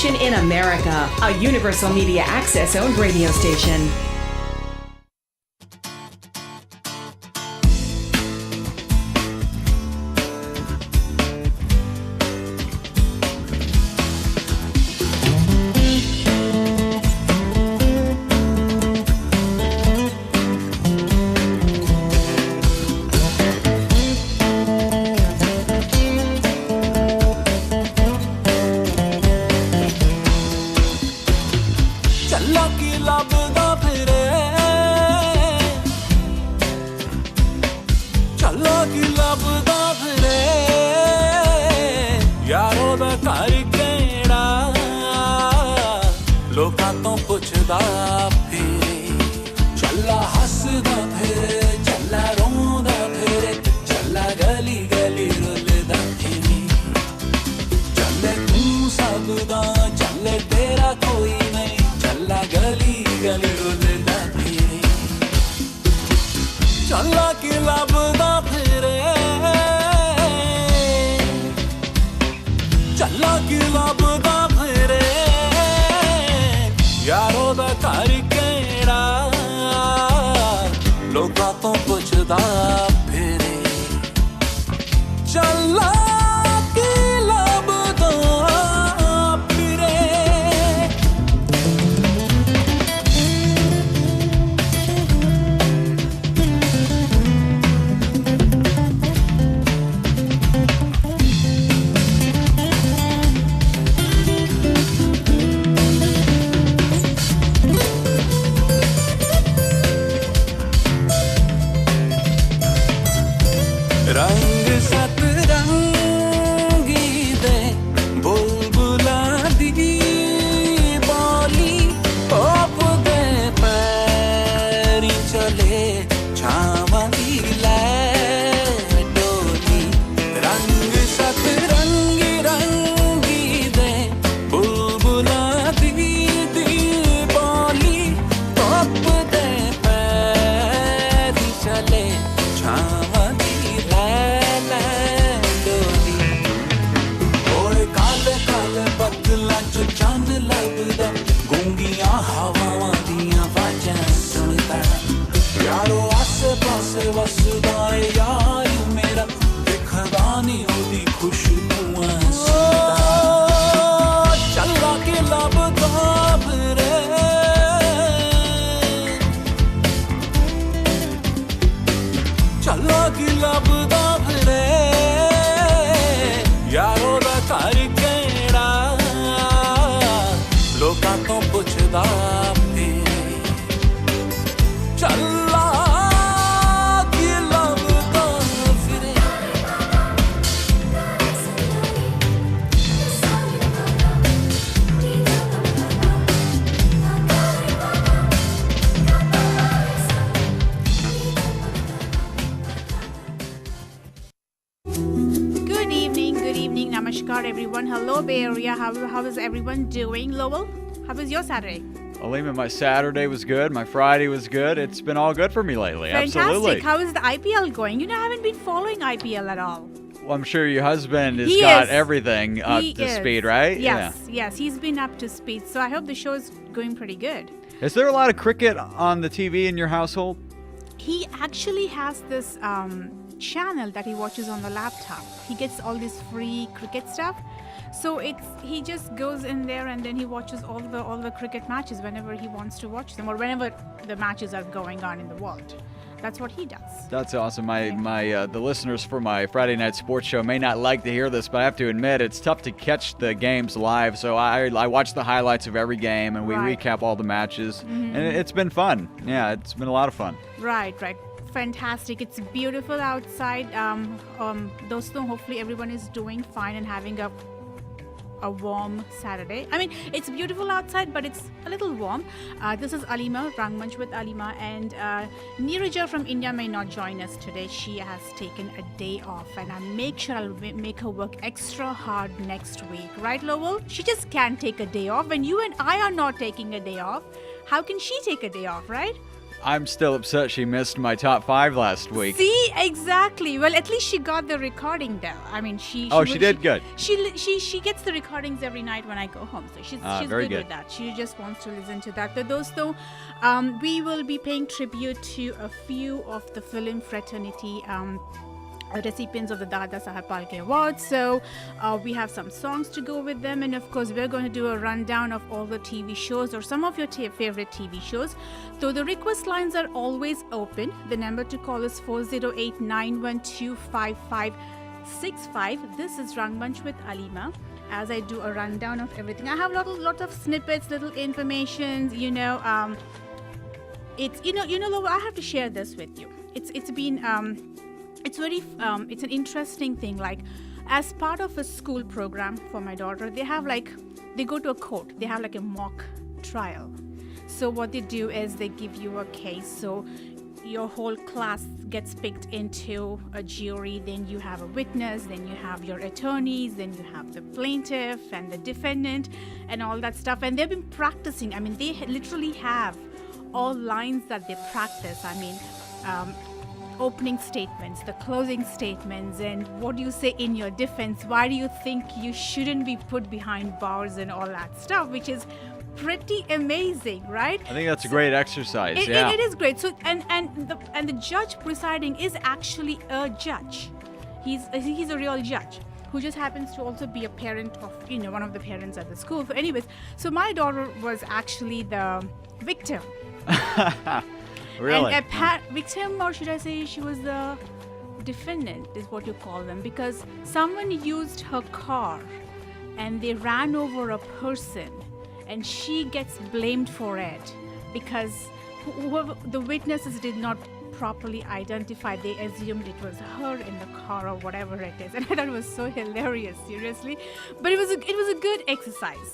In America, a Universal Media Access owned radio station. How is everyone doing? Lowell, how was your Saturday? Alima, my Saturday was good. My Friday was good. It's been all good for me lately. Fantastic. Absolutely. How is the IPL going? I haven't been following IPL at all. Well, I'm sure your husband has got everything up to speed, right? Yes, he's been up to speed. So I hope the show is going pretty good. Is there a lot of cricket on the TV in your household? He actually has this channel that he watches on the laptop. He gets all this free cricket stuff. So he just goes in there and then he watches all the cricket matches whenever he wants to watch them or whenever the matches are going on in the world. That's what he does. That's awesome. The listeners for my Friday night sports show may not like to hear this, but I have to admit it's tough to catch the games live. So I watch the highlights of every game and we recap all the matches, and it's been fun. Yeah, it's been a lot of fun. Right. Fantastic. It's beautiful outside. Doston, hopefully everyone is doing fine and having a warm Saturday. I mean, it's beautiful outside, but it's a little warm. This is Alima, Rangmunch with Alima, and Neeraja from India may not join us today. She has taken a day off, and I'll make her work extra hard next week. Right, Lowell? She just can't take a day off, and you and I are not taking a day off. How can she take a day off, right? I'm still upset she missed my top 5 last week. See, exactly. Well, at least she got the recording though. I mean, she did good. She gets the recordings every night when I go home, so she's very good with that. She just wants to listen to that. But those though, we will be paying tribute to a few of the film fraternity recipients of the Dada Saheb Phalke Award. So we have some songs to go with them, and of course we're going to do a rundown of all the TV shows or some of your favorite TV shows. So the request lines are always open. The number to call is 408-912-5565. This is Rangmunch with Alima. As I do a rundown of everything, I have a lot of snippets, little information. It's I have to share this with you. It's been it's an interesting thing. Like, as part of a school program for my daughter, they go to a court. They have like a mock trial. So what they do is they give you a case. So your whole class gets picked into a jury. Then you have a witness. Then you have your attorneys. Then you have the plaintiff and the defendant and all that stuff. And they've been practicing. I mean, they literally have all lines that they practice. I mean, opening statements, the closing statements, and what do you say in your defense? Why do you think you shouldn't be put behind bars and all that stuff, which is pretty amazing, right? I think that's a great exercise. It is great. So and the judge presiding is actually a judge. He's a real judge who just happens to also be a parent of one of the parents at the school. So anyways, so my daughter was actually the victim. Really? And victim, or should I say she was the defendant, is what you call them, because someone used her car and they ran over a person and she gets blamed for it because whoever the witnesses did not properly identify. They assumed it was her in the car or whatever it is, and I thought it was so hilarious, seriously. But it was a good exercise.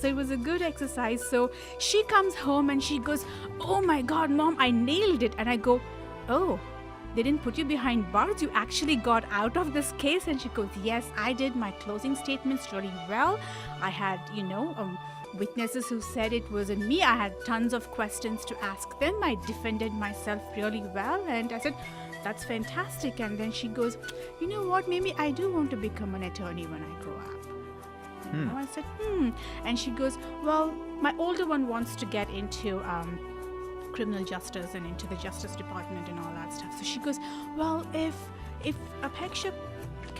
So she comes home and she goes, "Oh my God, Mom, I nailed it!" And I go, "Oh, they didn't put you behind bars. You actually got out of this case." And she goes, "Yes, I did my closing statements really well. I had, witnesses who said it wasn't me. I had tons of questions to ask them. I defended myself really well." And I said, "That's fantastic." And then she goes, "You know what? Maybe I do want to become an attorney when I grow up." I said, And she goes, "Well, my older one wants to get into criminal justice and into the Justice Department and all that stuff." So she goes, "Well, if Apeksha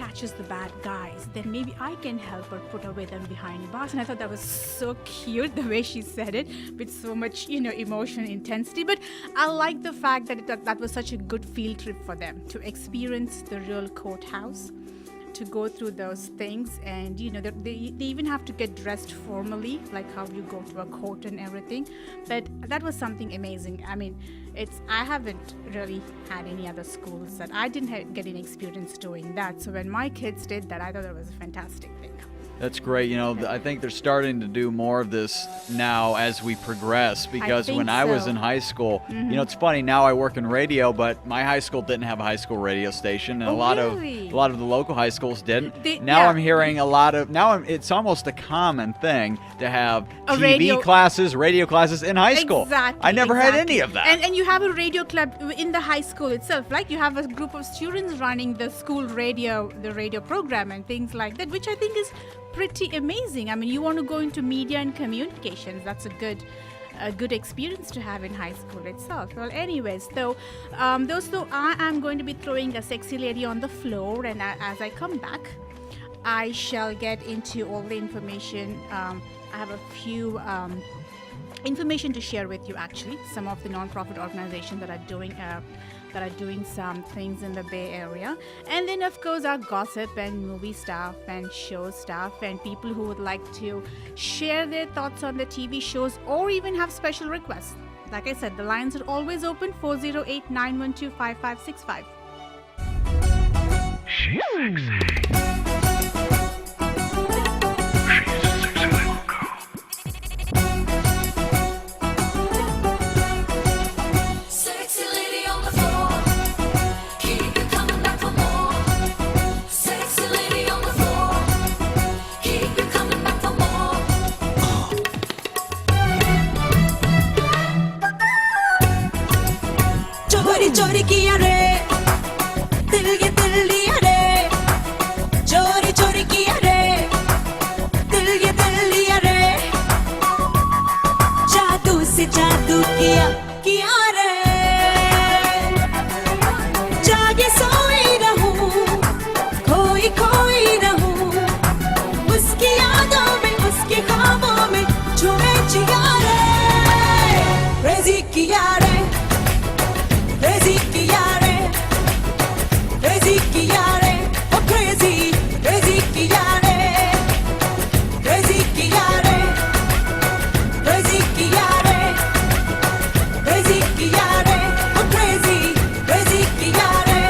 catches the bad guys, then maybe I can help her put away them behind bars." And I thought that was so cute, the way she said it, with so much, emotion, intensity. But I like the fact that was such a good field trip for them to experience the real courthouse, to go through those things, and they even have to get dressed formally, like how you go to a court and everything. But that was something amazing. I mean, I haven't really had any other schools that I didn't get any experience doing that. So when my kids did that, I thought it was a fantastic thing. That's great. I think they're starting to do more of this now as we progress, because when I was in high school, it's funny, now I work in radio, but my high school didn't have a high school radio station, and a lot of the local high schools didn't. I'm hearing it's almost a common thing to have radio classes in high school. Exactly. I never had any of that. And you have a radio club in the high school itself, like you have a group of students running the school radio, the radio program and things like that, which I think is pretty amazing. I mean, you want to go into media and communications, that's a good experience to have in high school itself. Well, anyways, so I am going to be throwing a sexy lady on the floor, and as I come back, I shall get into all the information. I have a few information to share with you, actually, some of the non-profit organizations that are doing some things in the Bay Area. And then, of course, our gossip and movie stuff and show stuff, and people who would like to share their thoughts on the TV shows or even have special requests. Like I said, the lines are always open, 408-912-5565. She's sexy. किया किया रे जागे सोई रहूं खोई खोई रहूं उसकी यादों में उसके ख्वाबों में झूमे जिया रे crazy किया रे crazy किया रे crazy किया रे oh crazy crazy किया रे crazy किया रे crazy किया रे crazy किया रे oh crazy crazy किया रे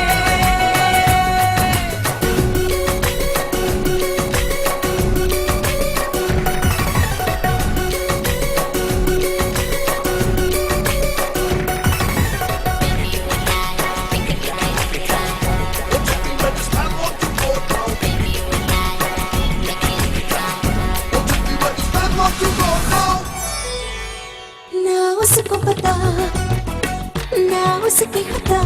ना उसको पता ना उसकी खता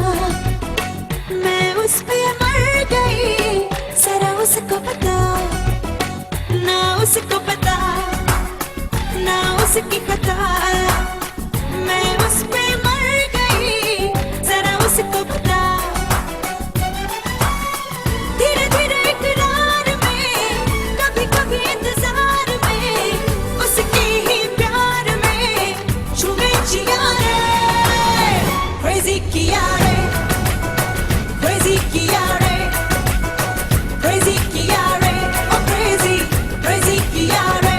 मैं उस पे मर गई जरा उसको पता ना उसको पता ना उसकी खता मैं उस पे मर गई जरा उसको पता धीरे धीरे इकरार में कभी कभी इंतजार में उसके ही प्यार में झूमे जिया रे crazy किया रे crazy किया रे crazy किया रे oh crazy crazy किया रे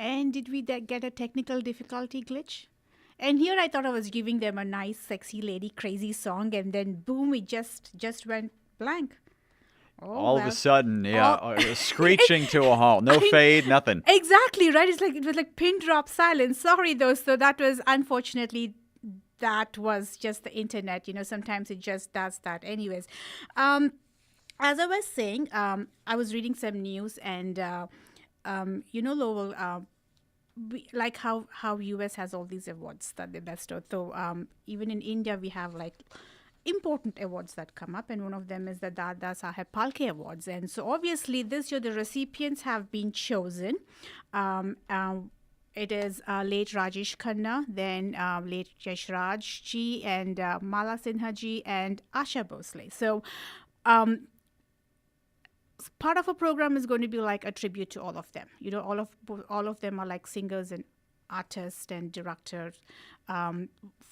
And did we get a technical difficulty glitch? And here I thought I was giving them a nice, sexy lady, crazy song, and then boom, it just went blank. Oh, All of well. a sudden, yeah, Oh. screeching to a halt. No fade, nothing. Exactly, right? It was like pin drop silence. Sorry, though. So that was unfortunately that was just the internet. You know, sometimes it just does that. Anyways, as I was saying, I was reading some news, and you know, Lowell. Like how US has all these awards that they best of. So even in India, we have like important awards that come up, and one of them is the Dada Saheb Phalke Awards. And so obviously this year the recipients have been chosen. It is late Rajesh Khanna, then late Yash Raj ji, and Mala Sinha ji, and Asha Bhosle. So part of a program is going to be like a tribute to all of them. You know, all of them are like singers and artists and directors,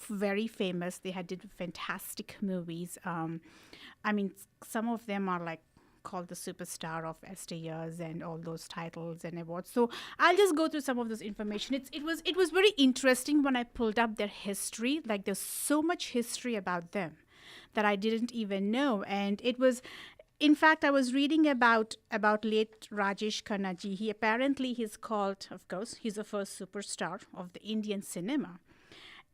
very famous. They had did fantastic movies. I mean, some of them are like called the superstar of years and all those titles and awards. So I'll just go through some of this information. It was very interesting when I pulled up their history. Like there's so much history about them that I didn't even know, and it was. In fact, I was reading about late Rajesh Khanna ji. He's called, of course, he's the first superstar of the Indian cinema.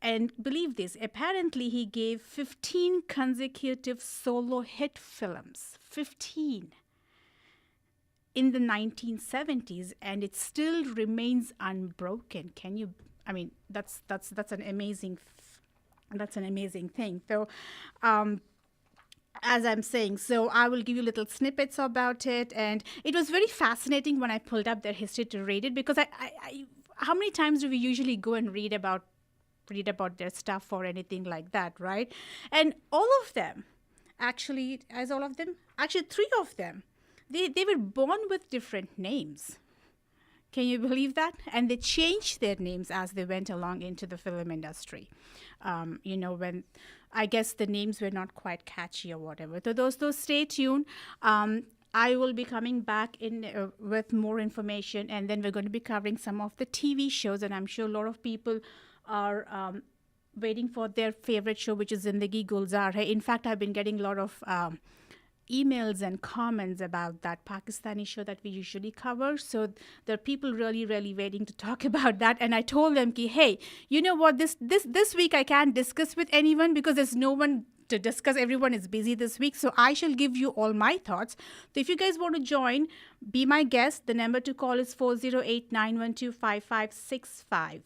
And believe this, apparently he gave 15 consecutive solo hit films. 15 in the 1970s, and it still remains unbroken. Can you? I mean, that's an amazing thing. So, as I'm saying, so I will give you little snippets about it, and it was very fascinating when I pulled up their history to read it, because I how many times do we usually go and read about their stuff or anything like that, right? And all of them, actually, three of them, they were born with different names. Can you believe that? And they changed their names as they went along into the film industry. You know, when I guess the names were not quite catchy or whatever. So those stay tuned. I will be coming back in with more information, and then we're going to be covering some of the TV shows, and I'm sure a lot of people are waiting for their favorite show, which is Zindagi Gulzar Hai. In fact, I've been getting a lot of emails and comments about that Pakistani show that we usually cover. So there are people really, really waiting to talk about that. And I told them, hey, you know what, this week I can't discuss with anyone because there's no one to discuss. Everyone is busy this week, so I shall give you all my thoughts. So if you guys want to join, be my guest. The number to call is 408-912-5565.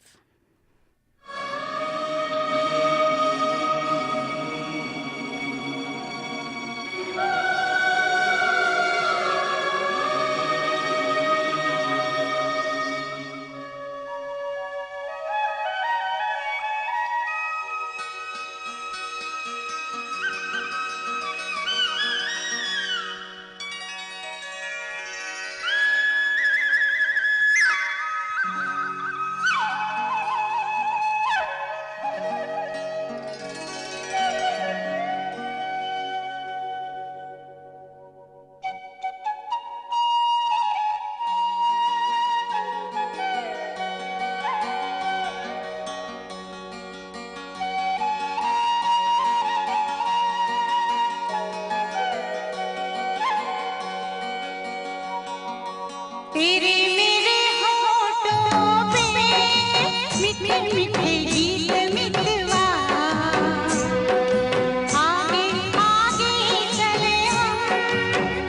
तेरे मेरे होठों पे मीठे मीठे गीत मितवा आगे आगे चले हम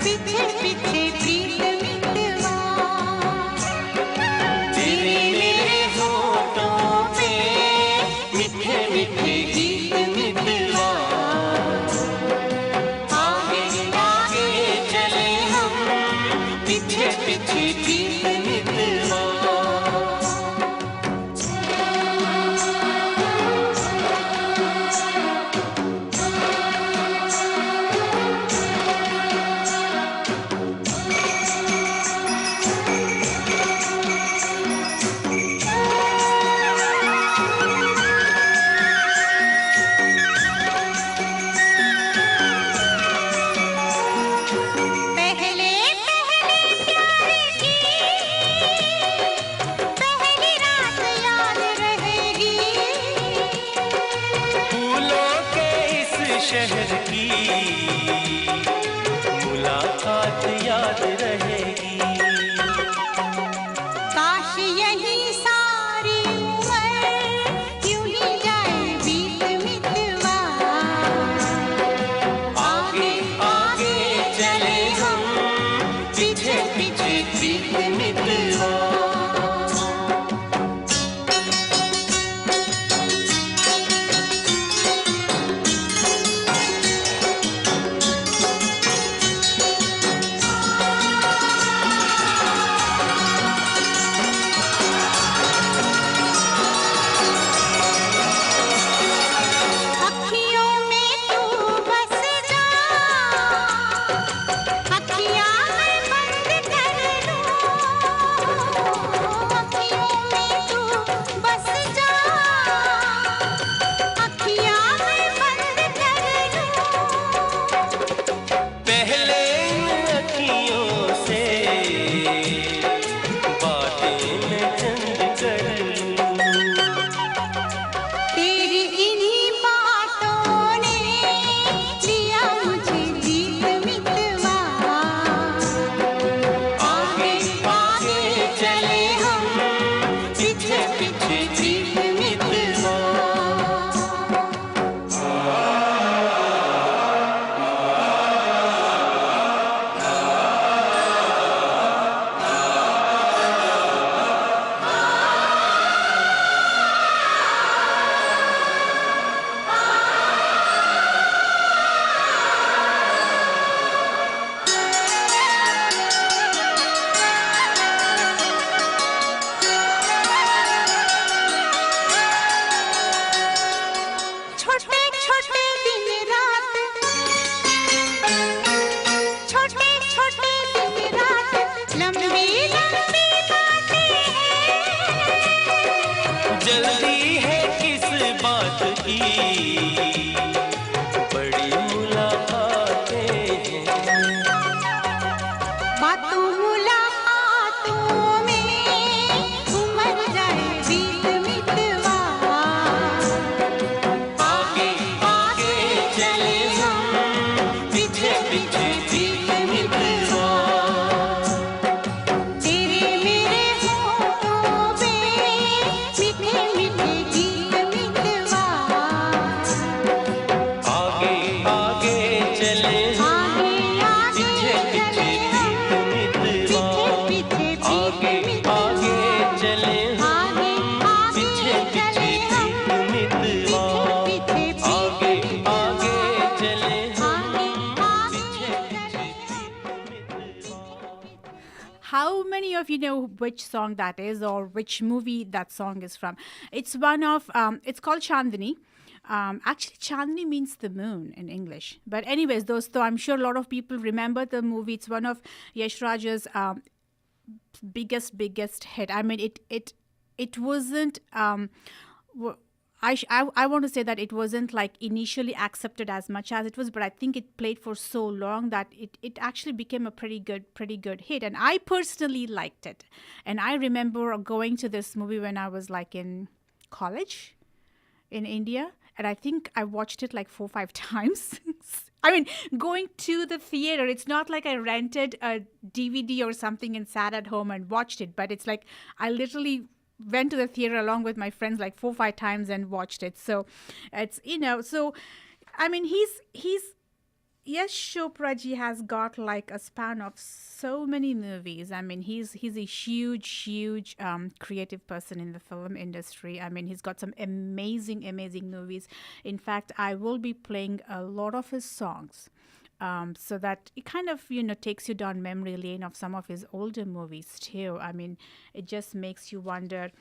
पीछे पीछे प्रीत मितवा तेरे मेरे होठों पे मीठे मीठे गीत मितवा आगे आगे चले हम पीछे पीछे प्रीत मितवा पहले पहले प्यार की पहली रात याद रहेगी फूलों के इस शहर की मुलाकात याद रहेगी काश यही सारी उम्र यूं ही जाए बीत मितवा आगे आगे चले हम पीछे पीछे प्रीत मितवा अखियों में तू बस जा अखियाँ मैं बंद कर लूँ अखियों में तू बस जा अखियाँ मैं बंद कर लूँ पहले इन अखियों से बातें मैं चंद कर लूं तेरी इन्हीं बातों ने लिया मुझे जीत मितवा आगे आगे चले हम पीछे पीछे प्रीत मितवा छोटे छोटे दिन रात छोटे छोटे दिन रात लंबी लंबी बातें हैं जल्दी है किस बात की बड़ी मुलाकातें हैं बातों मुलाकातों में उमर जाए बीत मितवा आगे आगे चले हम पीछे पीछे प्रीत मितवा तेरे मेरे होठों पे मीठे मीठे गीत मितवा आगे How many of you know which song that is or which movie that song is from? It's one of, it's called Chandni. Actually, Chandni means the moon in English. But anyways, though I'm sure a lot of people remember the movie. It's one of Yash Raj's biggest hit. I mean, it wasn't. I want to say that it wasn't like initially accepted as much as it was, but I think it played for so long that it actually became a pretty good hit. And I personally liked it. And I remember going to this movie when I was like in college in India. And I think I watched it like 4 or 5 times. I mean, going to the theater, it's not like I rented a DVD or something and sat at home and watched it, but it's like I literally went to the theater along with my friends like 4 or 5 times and watched it. So it's, so I mean, Yash Chopra ji has got like a span of so many movies. I mean, he's a huge creative person in the film industry. I mean, he's got some amazing movies. In fact, I will be playing a lot of his songs. So that it kind of, takes you down memory lane of some of his older movies too. I mean, it just makes you wonder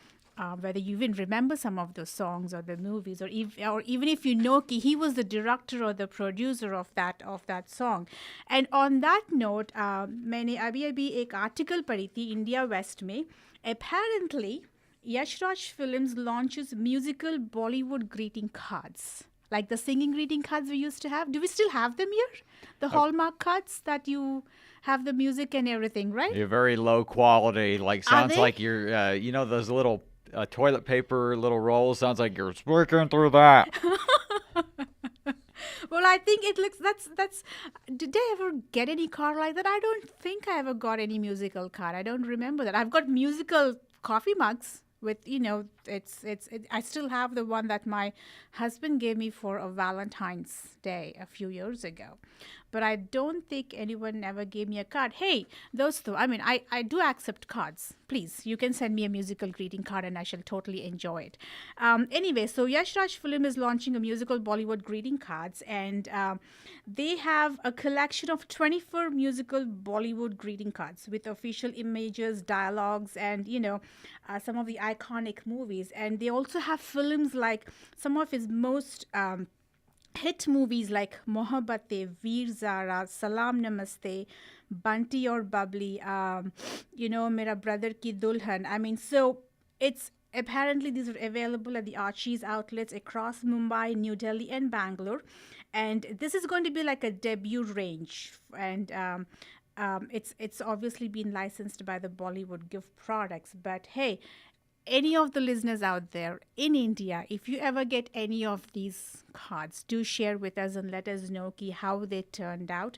whether you even remember some of those songs or the movies, or even if he was the director or the producer of that song. And on that note, मैंने अभी एक article पढ़ी थी India West में. Apparently, Yash Raj Films launches musical Bollywood greeting cards. Like the singing greeting cards we used to have. Do we still have them here? The Hallmark cards that you have the music and everything, right? You're very low quality. Like sounds they? like you're, those little toilet paper little rolls. Sounds like you're speaking through that. Well, I think it looks, that's, did I ever get any card like that? I don't think I ever got any musical card. I don't remember that. I've got musical coffee mugs with, I still have the one that my husband gave me for a Valentine's Day a few years ago. But I don't think anyone ever gave me a card. Hey, those two, I mean, I do accept cards. Please, you can send me a musical greeting card and I shall totally enjoy it. Anyway, so Yash Raj Film is launching a musical Bollywood greeting cards, and they have a collection of 24 musical Bollywood greeting cards with official images, dialogues, and, some of the iconic movies. And they also have films like some of his most hit movies like Mohabbatein, Veer Zara, Salam Namaste, Bunty or Bubbly, Mera Brother Ki Dulhan. I mean, so it's apparently these are available at the Archie's outlets across Mumbai, New Delhi, and Bangalore. And this is going to be like a debut range. And it's obviously been licensed by the Bollywood Gift Products. But hey, any of the listeners out there in India, if you ever get any of these cards, do share with us and let us know how they turned out.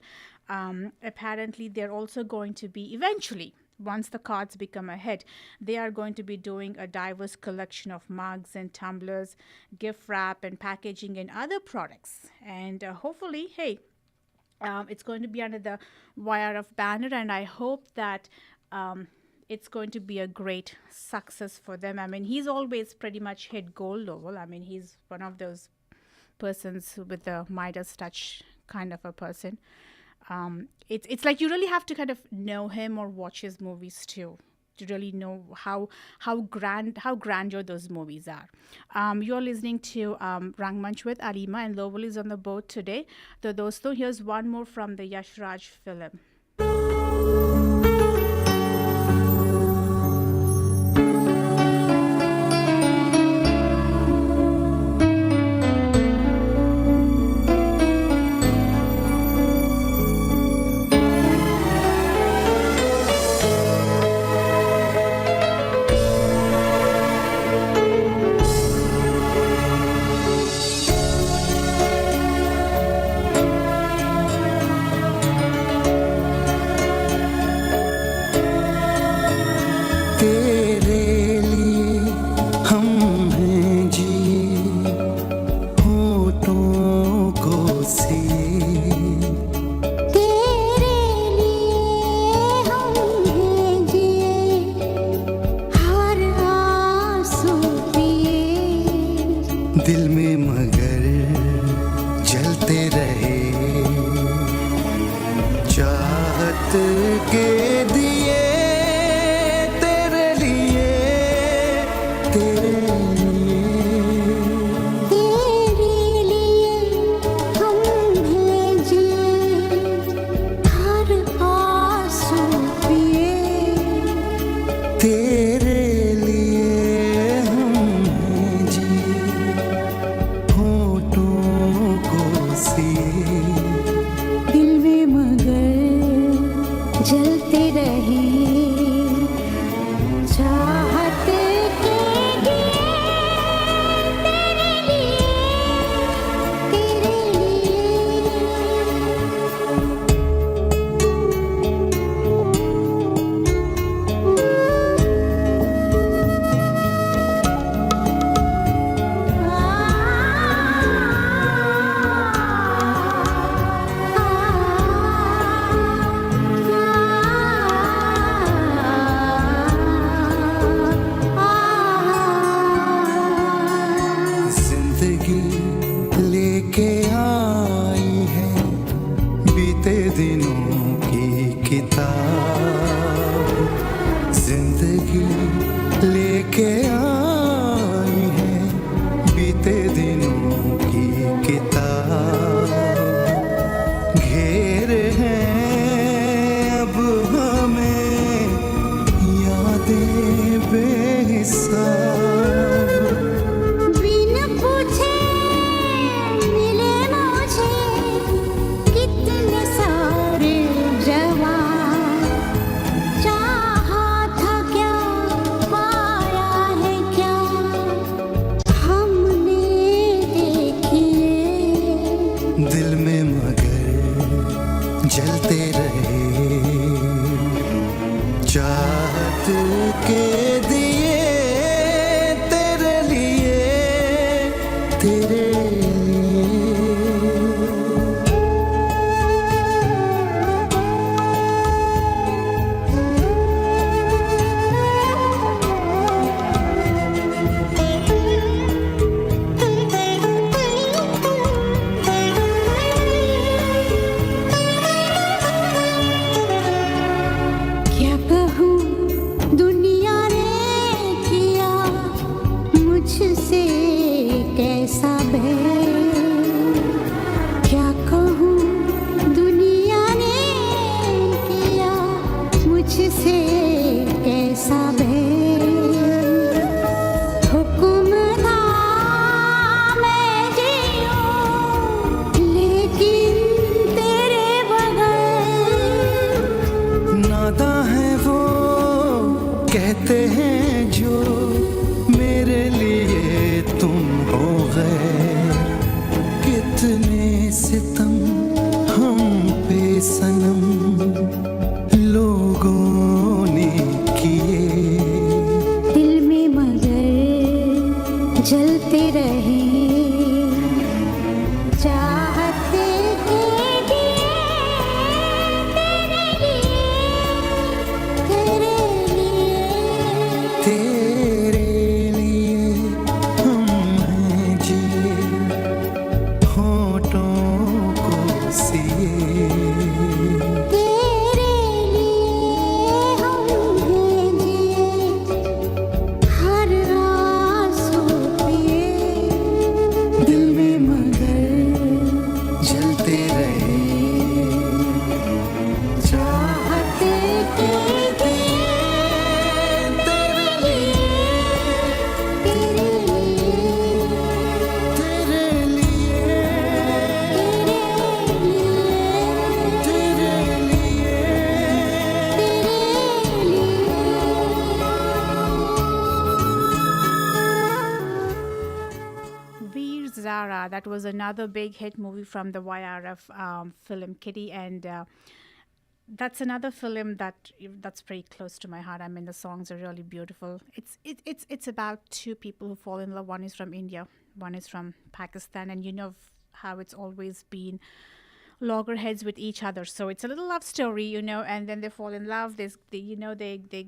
Apparently, they're also going to be eventually, once the cards become a hit, they are going to be doing a diverse collection of mugs and tumblers, gift wrap and packaging and other products. And hopefully, hey, it's going to be under the YRF banner, and I hope that it's going to be a great success for them. I mean, he's always pretty much hit gold level. I mean, he's one of those persons with the Midas touch kind of a person. It's like you really have to kind of know him or watch his movies too to really know how grandeur those movies are. You're listening to Rangmunch with Alima, and Lowell is on the boat today. So, dosto, here's one more from the Yash Raj film. दिल में मगर जलते रहे चाहत के दिए रहे चाहत के दिए तेरे जिंदगी लेके आई है बीते दिनों की किताब, जिंदगी लेके आई है बीते दिनों की किताब, घेर है अब हमें यादें बेहिसाब। बिन पूछे मिले मुझे कितने सारे जवाब, चाहा था क्या पाया है क्या हमने देखिए दिल में मगर जलते रहे चाहत के दिए तेरे लिए तेरे लिए। क्या कहूँ दुनिया ने किया मुझसे कैसा बैर, क्या कहूँ दुनिया ने किया मुझसे कैसा बैर, हुक्म था मैं जीऊँ लेकिन तेरे बगैर, नादा है वो कहते हैं जो मेरे लिए तुम हो गए, कितने सितम हम पे सनम लोगों ने किए। दिल में मगर जलते रहे चाहत के दिए तेरे लिए तेरे लिए हम हैं जिए होठों को सिए। तेरे लिए हम हैं जिए हर आंसू पिए, दिल में मगर जलते रहे चाहत के दिए तेरे लिए तेरे लिए तेरे लिए Veer Zara, that was another big hit movie from the YRF film Kitty, and that's another film that's pretty close to my heart. I mean, the songs are really beautiful. It's about two people who fall in love. One is from India, one is from Pakistan, and you know how it's always been loggerheads with each other. So it's a little love story, you know, and then they fall in love. They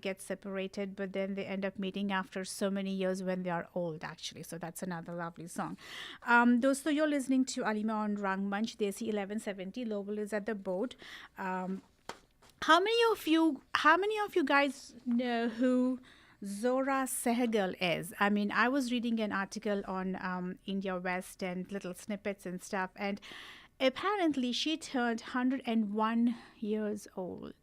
get separated, but then they end up meeting after so many years when they are old, actually. So that's another lovely song. Dosto, you're listening to Alima on Rangmunch, Desi 1170. Lowell is at the boat. How many of you guys know who Zora Sehgal is? I mean, I was reading an article on India West and little snippets and stuff, and apparently she turned 101 years old.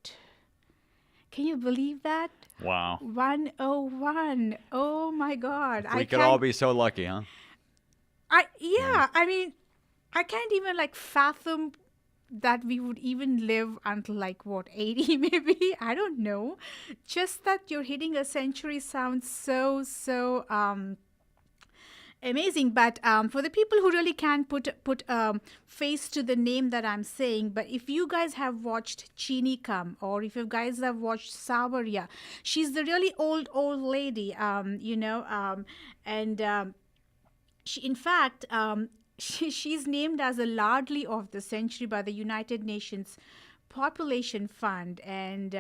Can you believe that? Wow. 101. Oh my God. We could all be so lucky, huh? I mean, I can't even like fathom that we would even live until like what, 80 maybe? I don't know. Just that you're hitting a century sounds so amazing. But for the people who really can put face to the name that I'm saying, but if you guys have watched Chini Kam, or if you guys have watched Savarya, she's the really old lady, and she, in fact, she's named as a Ladli of the Century by the United Nations Population Fund. And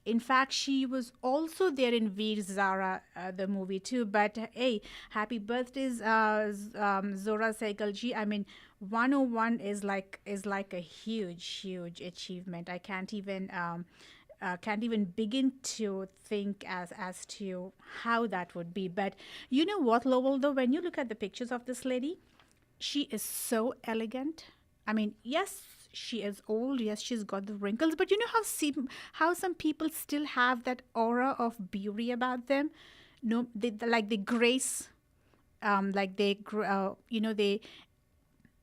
in fact, she was also there in Veer Zara, the movie too. But hey, happy birthday, Zora Saigalji. I mean, 101 is like a huge achievement. I can't even begin to think as to how that would be. But you know what, Lowell, though, when you look at the pictures of this lady, she is so elegant. I mean, yes, she is old. Yes, she's got the wrinkles. But you know how some people still have that aura of beauty about them? No, they grace, they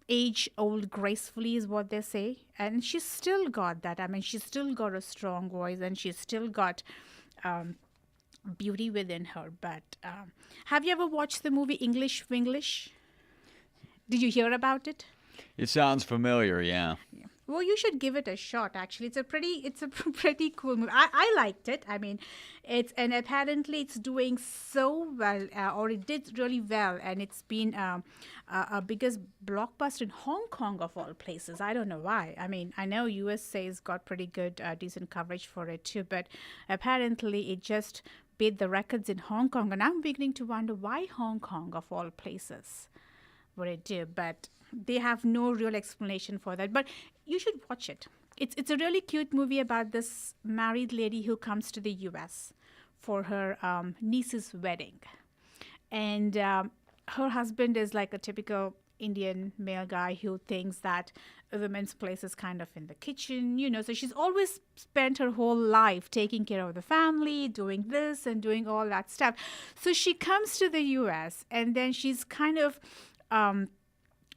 age old gracefully is what they say. And she's still got that. I mean, she's still got a strong voice, and she's still got beauty within her. But have you ever watched the movie English Winglish? Did you hear about it? It sounds familiar, yeah. Well, you should give it a shot. Actually, it's a pretty cool movie. I liked it. I mean, and apparently it's doing so well, or it did really well, and it's been a biggest blockbuster in Hong Kong of all places. I don't know why. I mean, I know USA's got pretty good, decent coverage for it too, but apparently it just beat the records in Hong Kong, and I'm beginning to wonder why Hong Kong of all places would it do, but they have no real explanation for that. But you should watch it. It's a really cute movie about this married lady who comes to the US for her niece's wedding. And her husband is like a typical Indian male guy who thinks that a woman's place is kind of in the kitchen, so she's always spent her whole life taking care of the family, doing this and doing all that stuff. So she comes to the US, and then she's kind of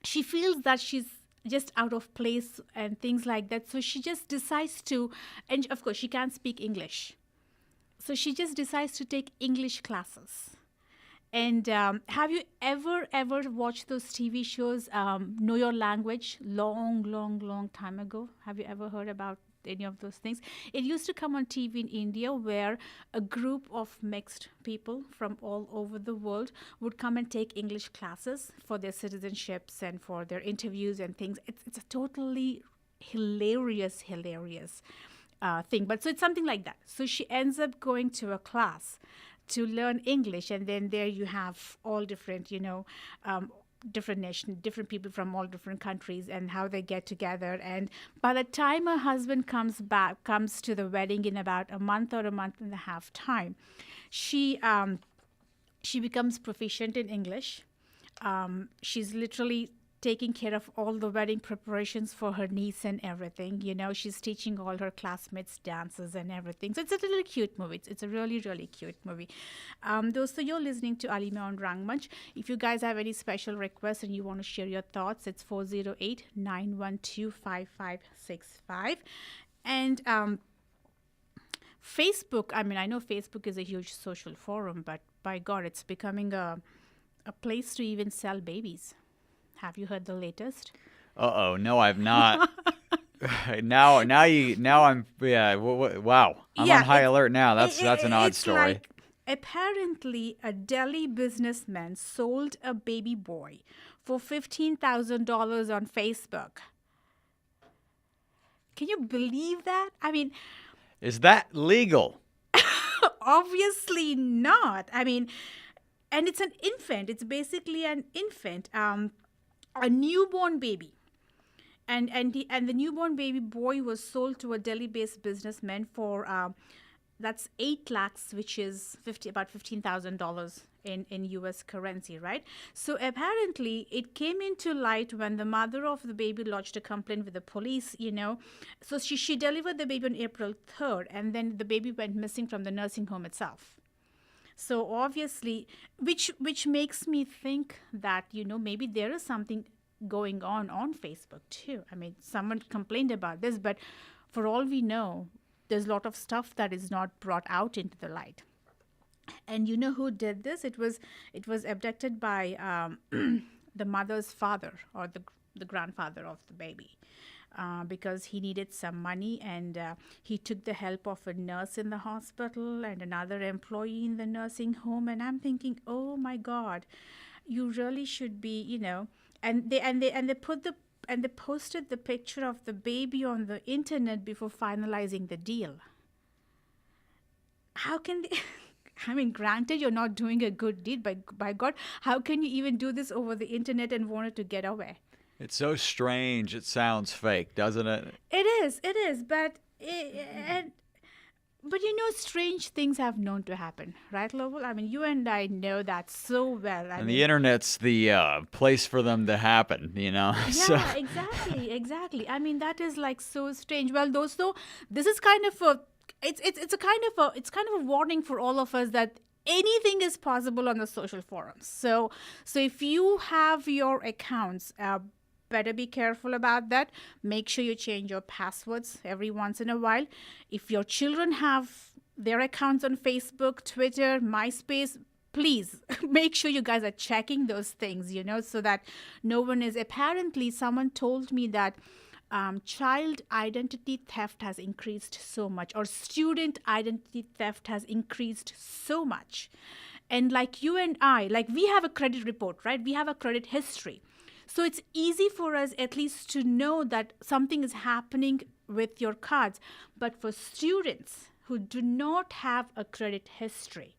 she feels that she's just out of place and things like that. So she just decides to, and of course she can't speak English. So she just decides to take English classes. And have you ever watched those TV shows, Know Your Language, long time ago? Have you ever heard about any of those things? It used to come on TV in India, where a group of mixed people from all over the world would come and take English classes for their citizenships and for their interviews and things. It's a totally hilarious thing. But so it's something like that. So she ends up going to a class to learn English, and then there you have all different, different nations, different people from all different countries, and how they get together. And by the time her husband comes to the wedding in about a month or a month and a half time, she becomes proficient in English. She's literally taking care of all the wedding preparations for her niece and everything. She's teaching all her classmates dances and everything. So it's a really cute movie. It's a really cute movie. So you're listening to Alima on Rangmunch. If you guys have any special requests and you want to share your thoughts, it's 408-912-5565. And Facebook, I mean, I know Facebook is a huge social forum, but by God, it's becoming a place to even sell babies. Have you heard the latest? No, I've not. Now I'm wow. I'm on high alert now. That's an odd story. Like, apparently, a Delhi businessman sold a baby boy for $15,000 on Facebook. Can you believe that? I mean, is that legal? Obviously not. I mean, and it's an infant. It's basically an infant. A newborn baby, and the newborn baby boy was sold to a Delhi-based businessman for that's 8 lakhs, which is about $15,000 in US currency, right? So apparently it came into light when the mother of the baby lodged a complaint with the police. So she delivered the baby on April 3rd, and then the baby went missing from the nursing home itself. So obviously, which makes me think that, maybe there is something going on Facebook too. I mean, someone complained about this, but for all we know, there's a lot of stuff that is not brought out into the light. And you know who did this? It was abducted by the mother's father, or the grandfather of the baby, because he needed some money, and he took the help of a nurse in the hospital and another employee in the nursing home. And I'm thinking, oh my God, you really should be, you know. And they posted the picture of the baby on the internet before finalizing the deal. How can they? I mean, granted, you're not doing a good deed, but by God, how can you even do this over the internet and want it to get away? It's so strange. It sounds fake, doesn't it? It is, but you know, strange things have known to happen, right, Lowell? I mean, you and I know that so well. And the internet's the place for them to happen, you know? Yeah, exactly. I mean, that is like so strange. Well, though, this is kind of a it's kind of a warning for all of us that anything is possible on the social forums. So if you have your accounts, better be careful about that. Make sure you change your passwords every once in a while. If your children have their accounts on Facebook, Twitter, MySpace, please make sure you guys are checking those things, you know, so that no one is. Apparently, someone told me that child identity theft has increased so much, or student identity theft has increased so much. And like you and I, like we have a credit report, right? We have a credit history. So it's easy for us at least to know that something is happening with your cards. But for students who do not have a credit history,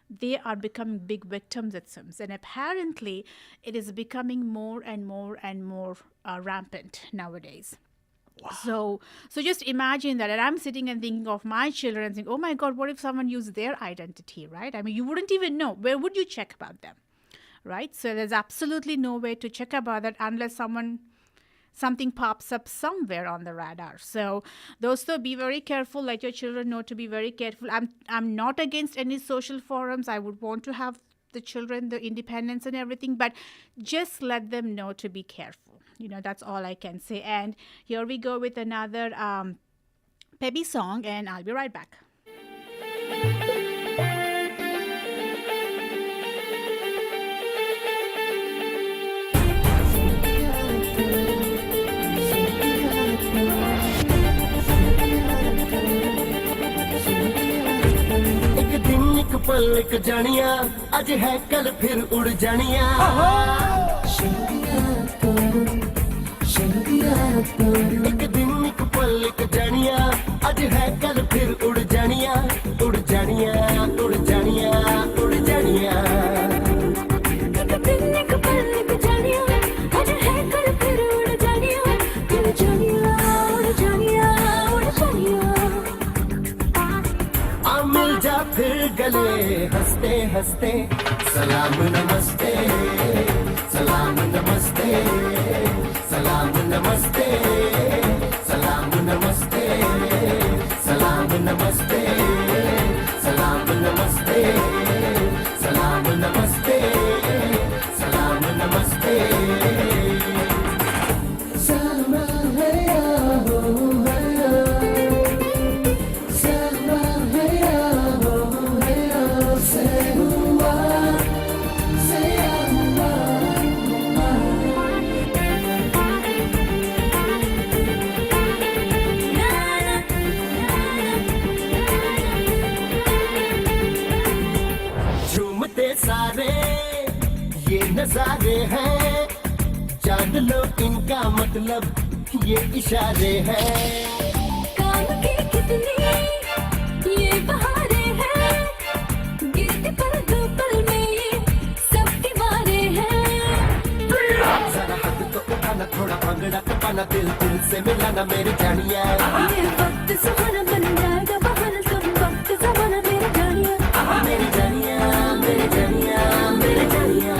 they are becoming big victims, it seems. And apparently, it is becoming more and more and more rampant nowadays. Wow. So just imagine that. And I'm sitting and thinking of my children and thinking, oh my God, what if someone used their identity, right? I mean, you wouldn't even know. Where would you check about them, right? So there's absolutely no way to check about that unless something pops up somewhere on the radar. So those, be very careful. Let your children know to be very careful. I'm not against any social forums. I would want to have the children the independence and everything, but just let them know to be careful. You know, that's all I can say. And here we go with another peppy song, and I'll be right back. पल एक जानिया आज है कल फिर उड़ जानिया एक दिन एक पल एक जानिया आज है कल फिर उड़ जानिया उड़ जानिया उड़ जानिया उड़ जानिया एक दिन एक पल एक जानिया आज है कल फिर उड़ जानिया उड़ जानिया उड़ जानिया उड़ जानिया आ मिल जा फिर गले हंसते हंसते सलाम नमस्ते सलाम नमस्ते सलाम नमस्ते सलाम नमस्ते सलाम नमस्ते सलाम नमस्ते सलाम नमस्ते सलाम नमस्ते नजारे हैं जान लो इनका मतलब ये इशारे हैं काम की कितनी ये बहारे हैं गिरते पर दो पल में ये सब दीवारे हैं जरा हाथ तो उठाना थोड़ा भांगड़ा कपाना दिल दिल से मिलाना मेरी जानिया ये वक्त सुहाना बन जाएगा बहाना तुम वक्त जमाना मेरी जानिया मेरी जानिया मेरी जानिया मेरी जानिया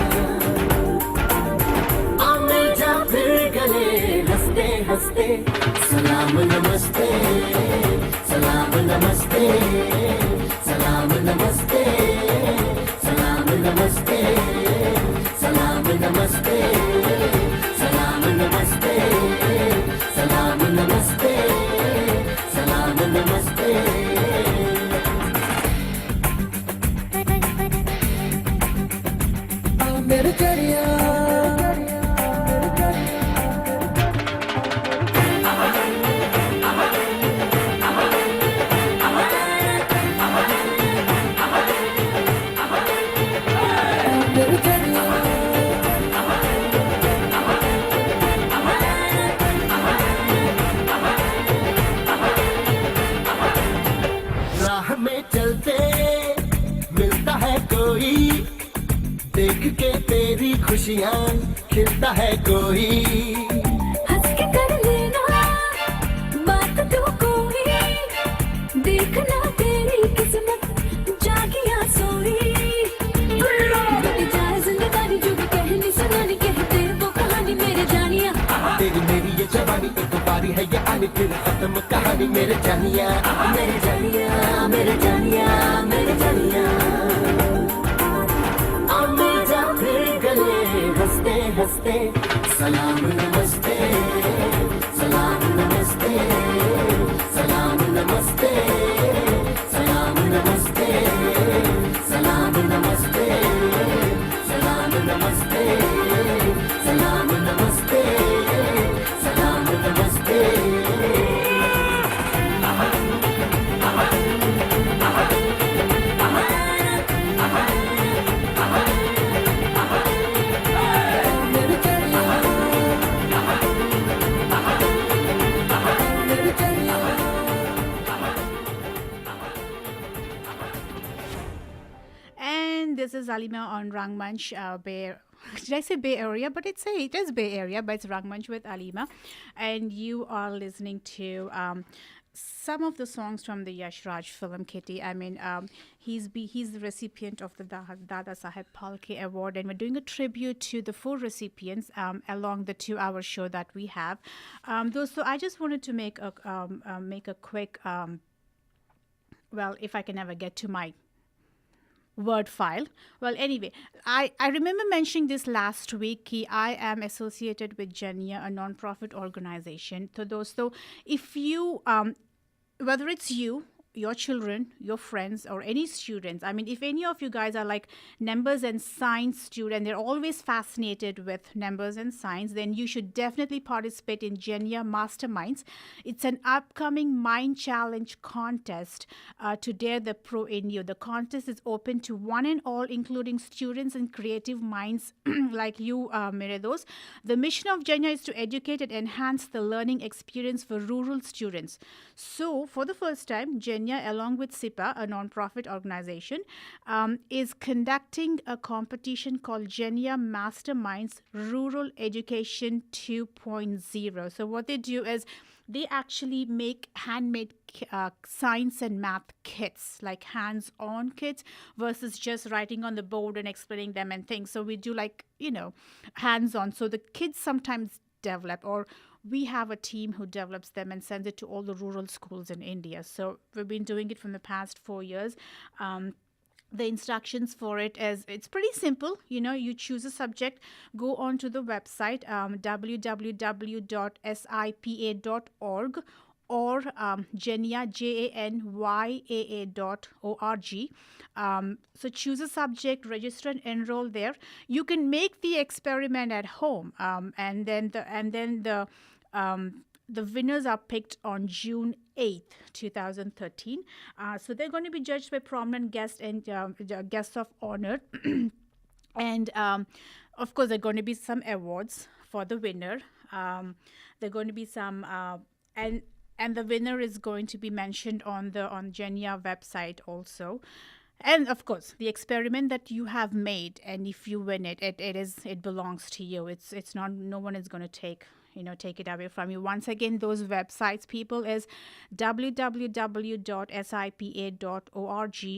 हंसते सलाम नमस्ते सलाम नमस्ते सलाम नमस्ते सलाम नमस्ते सलाम नमस्ते सलाम राह में चलते मिलता है कोई, देख के तेरी खुशियाँ खिलता है कोई। हंस के कर लेना बात तू कोई, देखना तेरी किस्मत जागिया सोई। कटी जाए जिंदगानी जो भी कहनी सुनानी, कहते वो कहानी मेरे जानिया। तेरी मेरी ये जवानी एक बारी है ये आनी, फिर खत्म कहानी मेरे जानिया, मेरे जानिया, मेरे जानिया, मेरे जानिया। आमिर जा फिर गले हंसते हंसते, सलाम नमस्ते, सलाम नमस्ते, सलाम नमस्ते, सलाम नमस्ते, सलाम नमस्ते, सलाम नमस्ते, सलाम नमस्ते, सलाम नमस्ते। And this is Alima on Rangmunch, Bay. Did I say Bay Area? But it is Bay Area, but it's Rangmunch with Alima, and you are listening to some of the songs from the Yash Raj film Kitty. I mean, he's the recipient of the Dada Saheb Phalke Award, and we're doing a tribute to the 4 recipients along the 2-hour show that we have. So I just wanted to make a quick, well, if I can ever get to my word file. Well, anyway, I remember mentioning this last week. I am associated with Jania, a non-profit organization. So if you, whether it's you, your children, your friends, or any students, I mean, if any of you guys are like numbers and science students, they're always fascinated with numbers and science, then you should definitely participate in Genia Masterminds. It's an upcoming mind challenge contest to dare the pro in you. The contest is open to one and all, including students and creative minds like you, Mirados. The mission of Genia is to educate and enhance the learning experience for rural students. So, for the first time, Genia, along with SIPA, a non-profit organization, is conducting a competition called Genia Masterminds Rural Education 2.0. So what they do is they actually make handmade science and math kits, like hands-on kits versus just writing on the board and explaining them and things. So we do like, hands-on. So the kids sometimes develop, or we have a team who develops them and sends it to all the rural schools in India. So we've been doing it from the past 4 years. The instructions for it is, it's pretty simple. You choose a subject, go on to the website, www.sipa.org, or Genya, Janyaa.org. So choose a subject, register and enroll there. You can make the experiment at home, and then the winners are picked on June 8th, 2013. So they're going to be judged by prominent guests and guests of honor. And of course, there are going to be some awards for the winner. There are going to be some, and the winner is going to be mentioned on Genia website also. And of course, the experiment that you have made, and if you win it, it belongs to you. It's not, no one is going to take it away from you. Once again, those websites, people, is www.sipa.org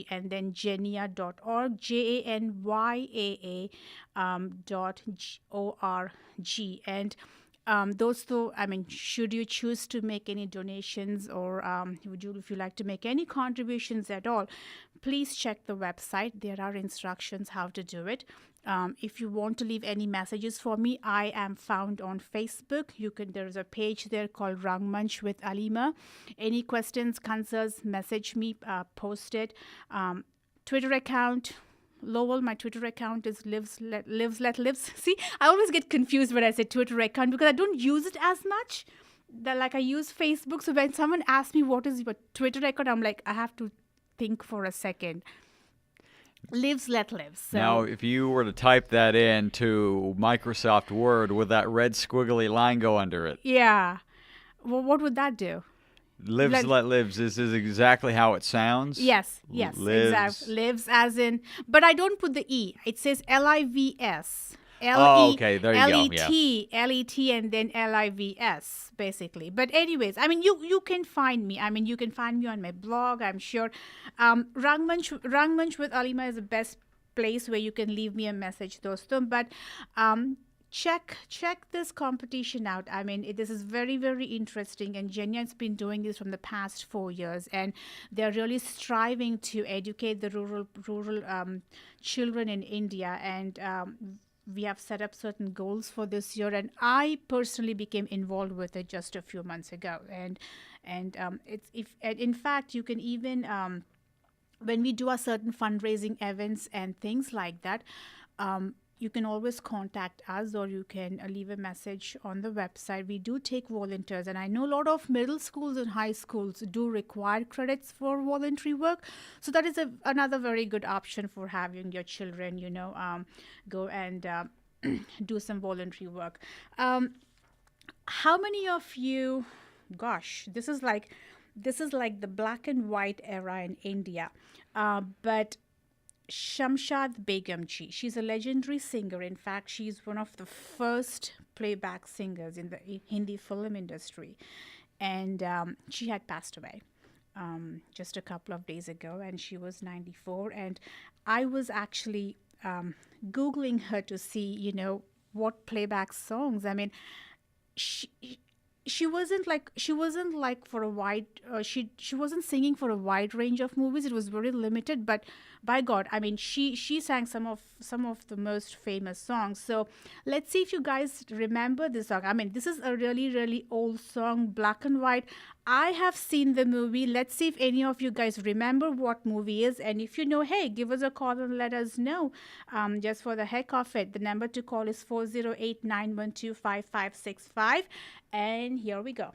and then Genia.org, Janyaa.org. And those two, I mean, should you choose to make any donations, or if you like to make any contributions at all, please check the website. There are instructions how to do it. If you want to leave any messages for me, I am found on Facebook. There's a page there called Rangmunch with Alima. Any questions, concerns, message me, post it. Twitter account, Lowell, my Twitter account is lives. See, I always get confused when I say Twitter account because I don't use it as much. Like I use Facebook. So when someone asks me what is your Twitter account, I'm like, I have to think for a second. Lives. So, now, if you were to type that into Microsoft Word, would that red squiggly line go under it? yeah. Well, what would that do? Lives, let lives. This is exactly how it sounds. Yes, Lives. exactly. Lives as in, but I don't put the E. It says LIVS. Oh, okay, there you go, L-E-T, and then LIVS, basically. But anyways, I mean, you can find me. I mean, you can find me on my blog, I'm sure. Rangmunch with Alima is the best place where you can leave me a message, dostum. But check this competition out. I mean, this is very, very interesting, and Jenya's been doing this from the past 4 years, and they're really striving to educate the rural children in India, and we have set up certain goals for this year, and I personally became involved with it just a few months ago. And in fact, you can even when we do our certain fundraising events and things like that, you can always contact us, or you can leave a message on the website. We do take volunteers, and I know a lot of middle schools and high schools do require credits for voluntary work. So that is another very good option for having your children, go and do some voluntary work. How many of you, gosh, this is like the black and white era in India, but Shamshad Begumji. She's a legendary singer. In fact, she's one of the first playback singers in the Hindi film industry. And she had passed away just a couple of days ago, and she was 94. And I was actually Googling her to see, what playback songs. I mean, she wasn't like for a wide she wasn't singing for a wide range of movies. It was very limited, but by God, I mean, she sang some of the most famous songs. So let's see if you guys remember this song. I mean, this is a really, really old song, black and white. I have seen the movie. Let's see if any of you guys remember what movie is, and if you know, hey, give us a call and let us know, just for the heck of it. The number to call is 408-912-5565, and here we go.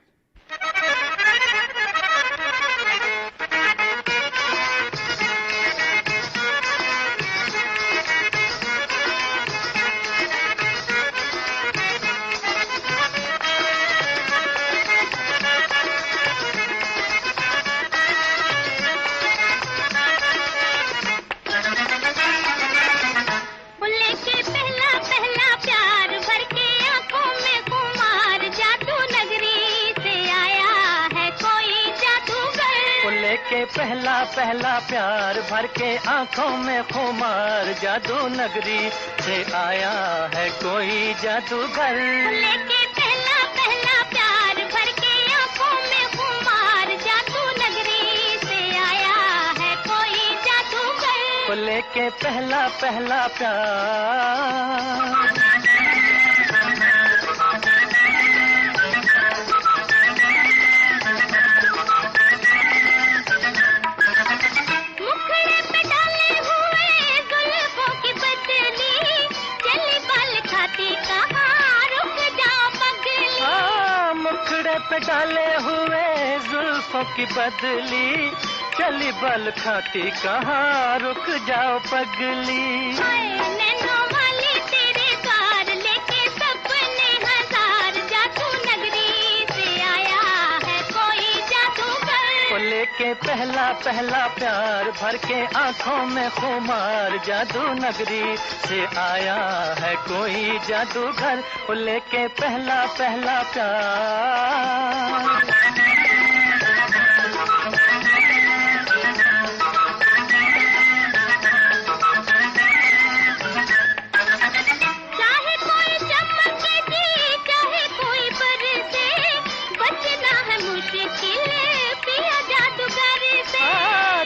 पहला प्यार भर के आंखों में खुमार जादू नगरी से आया है कोई जादूगर लेके पहला प्यार भर के आंखों में खुमार जादू नगरी से आया है कोई जादूगर लेके पहला प्यार पे डाले हुए जुल्फों की बदली चली बल खाती कहाँ रुक जाओ पगली नैनों वाली तेरे द्वार लेके सपने हजार जादू नगरी से आया है कोई जादूगर लेके पहला प्यार भर के आंखों में खुमार जादू नगरी से आया है कोई जादूगर लेके पहला प्यार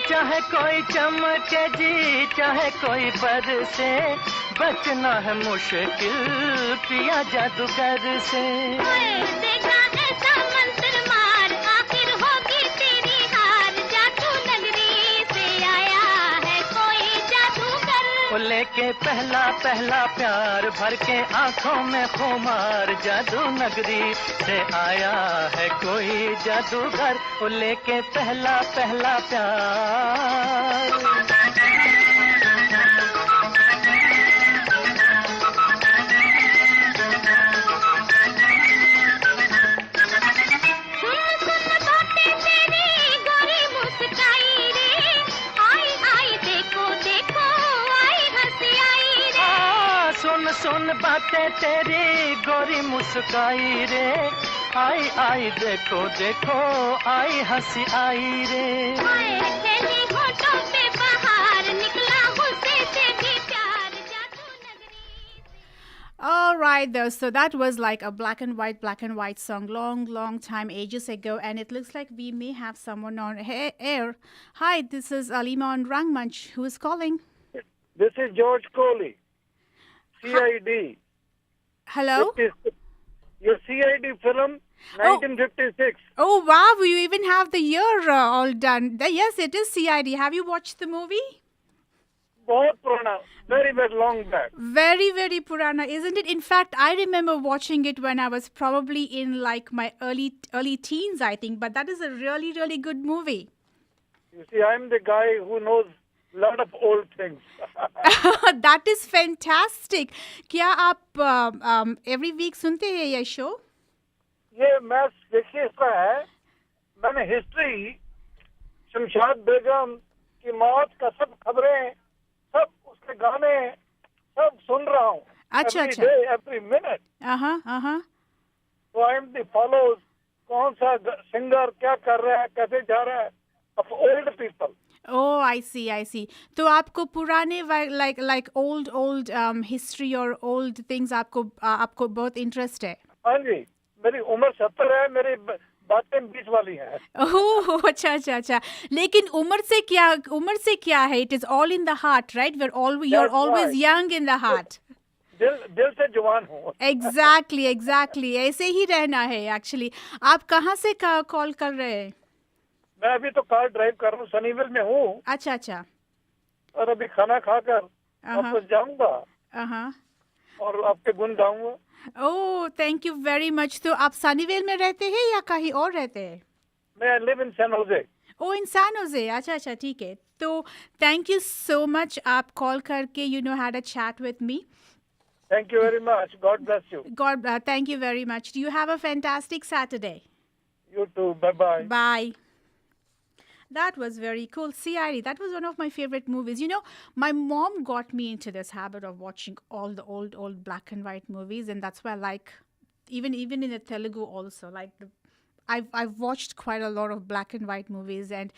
चाहे कोई चमके जी चाहे कोई बरसे बचना है मुश्किल पिया जादूगर से देखा ऐसा मंत्र मार आखिर होगी तेरी हार जादू नगरी से आया है कोई जादूगर लेके पहला पहला प्यार भर के आंखों में खुमार जादू नगरी से आया है कोई जादूगर वो लेके पहला पहला प्यार सुन बातें तेरी गोरी मुस्काई रे आई आई देखो देखो आई हंसी आई रे तेरी होठों पे बाहर निकला हुस्से से भी प्यार जादू नगरी. All right, though. So that was like a black and white song, long time, ages ago, and it looks like we may have someone on air. Hi, this is Alima on Rangmunch. Who is calling? This is George Coley. CID. Hello? Your CID film, 1956. Oh, wow. You even have the year all done. Yes, it is CID. Have you watched the movie? बहुत पुराना, very, very long back. Very, very purana, isn't it? In fact, I remember watching it when I was probably in like my early teens, I think. But that is a really, really good movie. You see, I'm the guy who knows a lot of old things. That is fantastic. क्या आप every week सुनते हैं ये show? ये match देखिए इसका है. मैंने हिस्ट्री, शमशाद बेगम की मौत का सब खबरें, सब उसके गाने, सब सुन रहा हूँ. अच्छा, every अच्छा. day, every minute. So I'm the follows. कौन सा सिंगर क्या कर रहा है, कैसे जा रहा है, of old people. Oh, I see. तो आपको पुराने like old history or old things आपको बहुत interest है? हाँ जी, मेरी उम्र 70 है, मेरी बातें 20 वाली हैं. ओह, अच्छा. लेकिन उम्र से क्या है? It is all in the heart, right? You're always young in the heart. दिल से जवान हूँ. Exactly. ऐसे ही रहना है actually. आप कहाँ से कॉल कर रहे हैं? मैं अभी तो कार ड्राइव कर रहा हूँ, सनीविल में हूँ. अच्छा. और अभी खाना खाकर वापस जाऊंगा और आपके गुण गाऊंगा. ओह, थैंक यू वेरी मच. तो आप सनीवेल में रहते हैं या कहीं और रहते हैं? मैं live in San Jose. Oh, in San Jose. अच्छा, ठीक है. तो थैंक यू सो मच आप कॉल करके had a chat with me. Thank you very much. God bless you. Thank you very much. You have a fantastic Saturday. You too. Bye-bye. Bye. That was very cool. CID, that was one of my favorite movies. My mom got me into this habit of watching all the old black and white movies, and that's why I like, even in the Telugu also, like I've watched quite a lot of black and white movies, and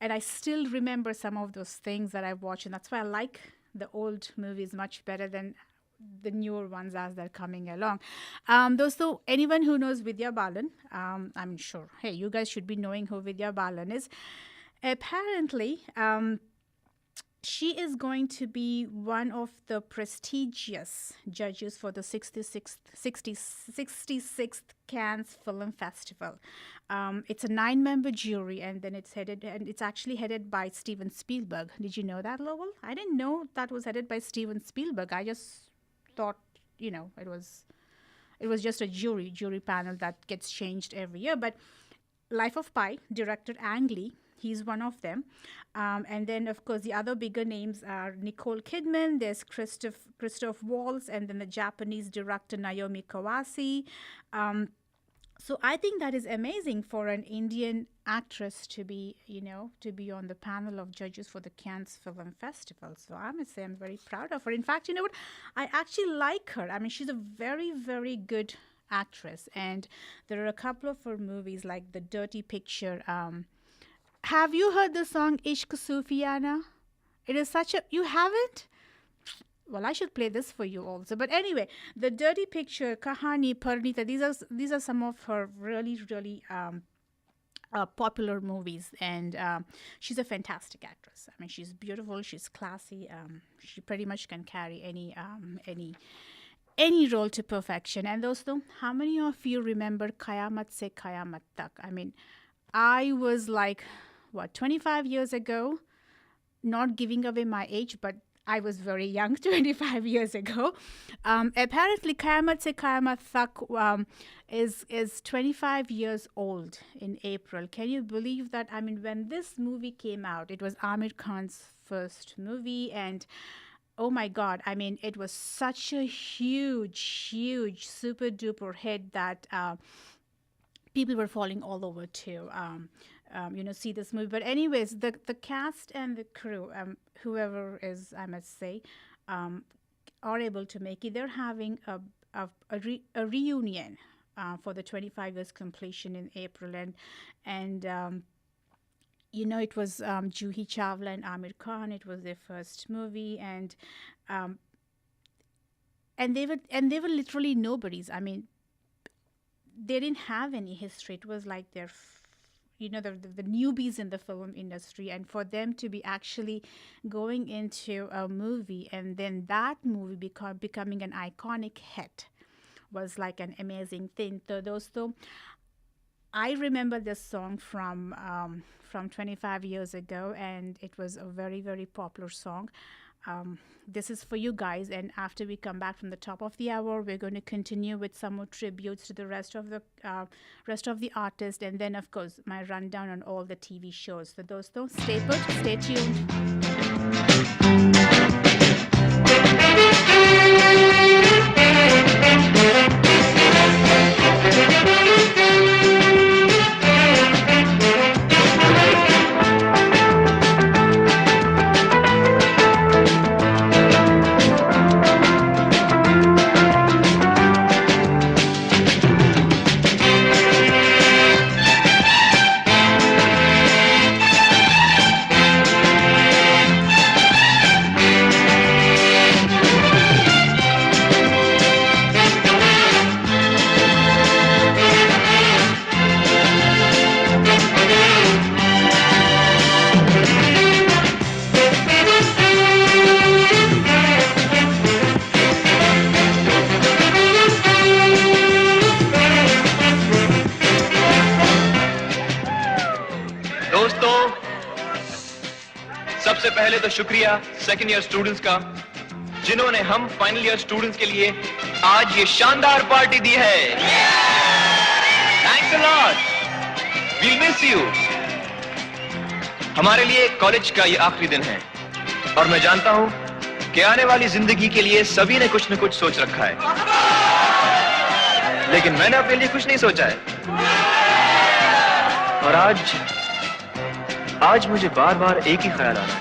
I still remember some of those things that I've watched, and that's why I like the old movies much better than the newer ones as they're coming along. Dosto, anyone who knows Vidya Balan, I'm sure, hey, you guys should be knowing who Vidya Balan is. Apparently, she is going to be one of the prestigious judges for the 66th Cannes Film Festival. It's a 9-member jury, and then it's actually headed by Steven Spielberg. Did you know that, Lowell? I didn't know that was headed by Steven Spielberg. I just thought, it was just a jury panel that gets changed every year. But Life of Pi, director Ang Lee, he's one of them. And then, of course, the other bigger names are Nicole Kidman, there's Christoph Waltz, and then the Japanese director Naomi Kawase. So I think that is amazing for an Indian actress to be on the panel of judges for the Cannes Film Festival. So I must say I'm very proud of her. In fact, you know what? I actually like her. I mean, she's a very, very good actress. And there are a couple of her movies like The Dirty Picture. Have you heard the song Ishq Sufiana? It is such a... You haven't? Well, I should play this for you also. But anyway, The Dirty Picture, Kahani, Parnita, these are some of her really, really popular movies. And she's a fantastic actress. I mean, she's beautiful, she's classy. She pretty much can carry any role to perfection. And also, how many of you remember Qayamat Se Qayamat Tak? I mean, I was like, 25 years ago, not giving away my age, but I was very young, 25 years ago. Apparently, Kayamat Se Kayamat Tak is 25 years old in April. Can you believe that? I mean, when this movie came out, it was Amir Khan's first movie, and oh my God, I mean, it was such a huge, super duper hit that people were falling all over to see this movie. But anyways, the cast and the crew, whoever is, I must say, are able to make it. They're having a reunion for the 25 years completion in April, and it was Juhi Chawla and Amir Khan. It was their first movie, and they were literally nobodies. I mean, they didn't have any history. It was like their the newbies in the film industry, and for them to be actually going into a movie and then that movie becoming an iconic hit was like an amazing thing. So I remember this song from 25 years ago, and it was a very, very popular song. This is for you guys, and after we come back from the top of the hour, we're going to continue with some more tributes to the rest of the artists, and then of course my rundown on all the TV shows. So those stay put, stay tuned. सबसे पहले तो शुक्रिया second year students का, जिन्होंने हम final year students के लिए आज ये शानदार पार्टी दी है. Thanks a lot, we miss you. हमारे लिए कॉलेज का ये आखिरी दिन है, और मैं जानता हूं कि आने वाली जिंदगी के लिए सभी ने कुछ न कुछ सोच रखा है, लेकिन मैंने अपने लिए कुछ नहीं सोचा है. और आज मुझे बार बार एक ही ख्याल आ रहा है.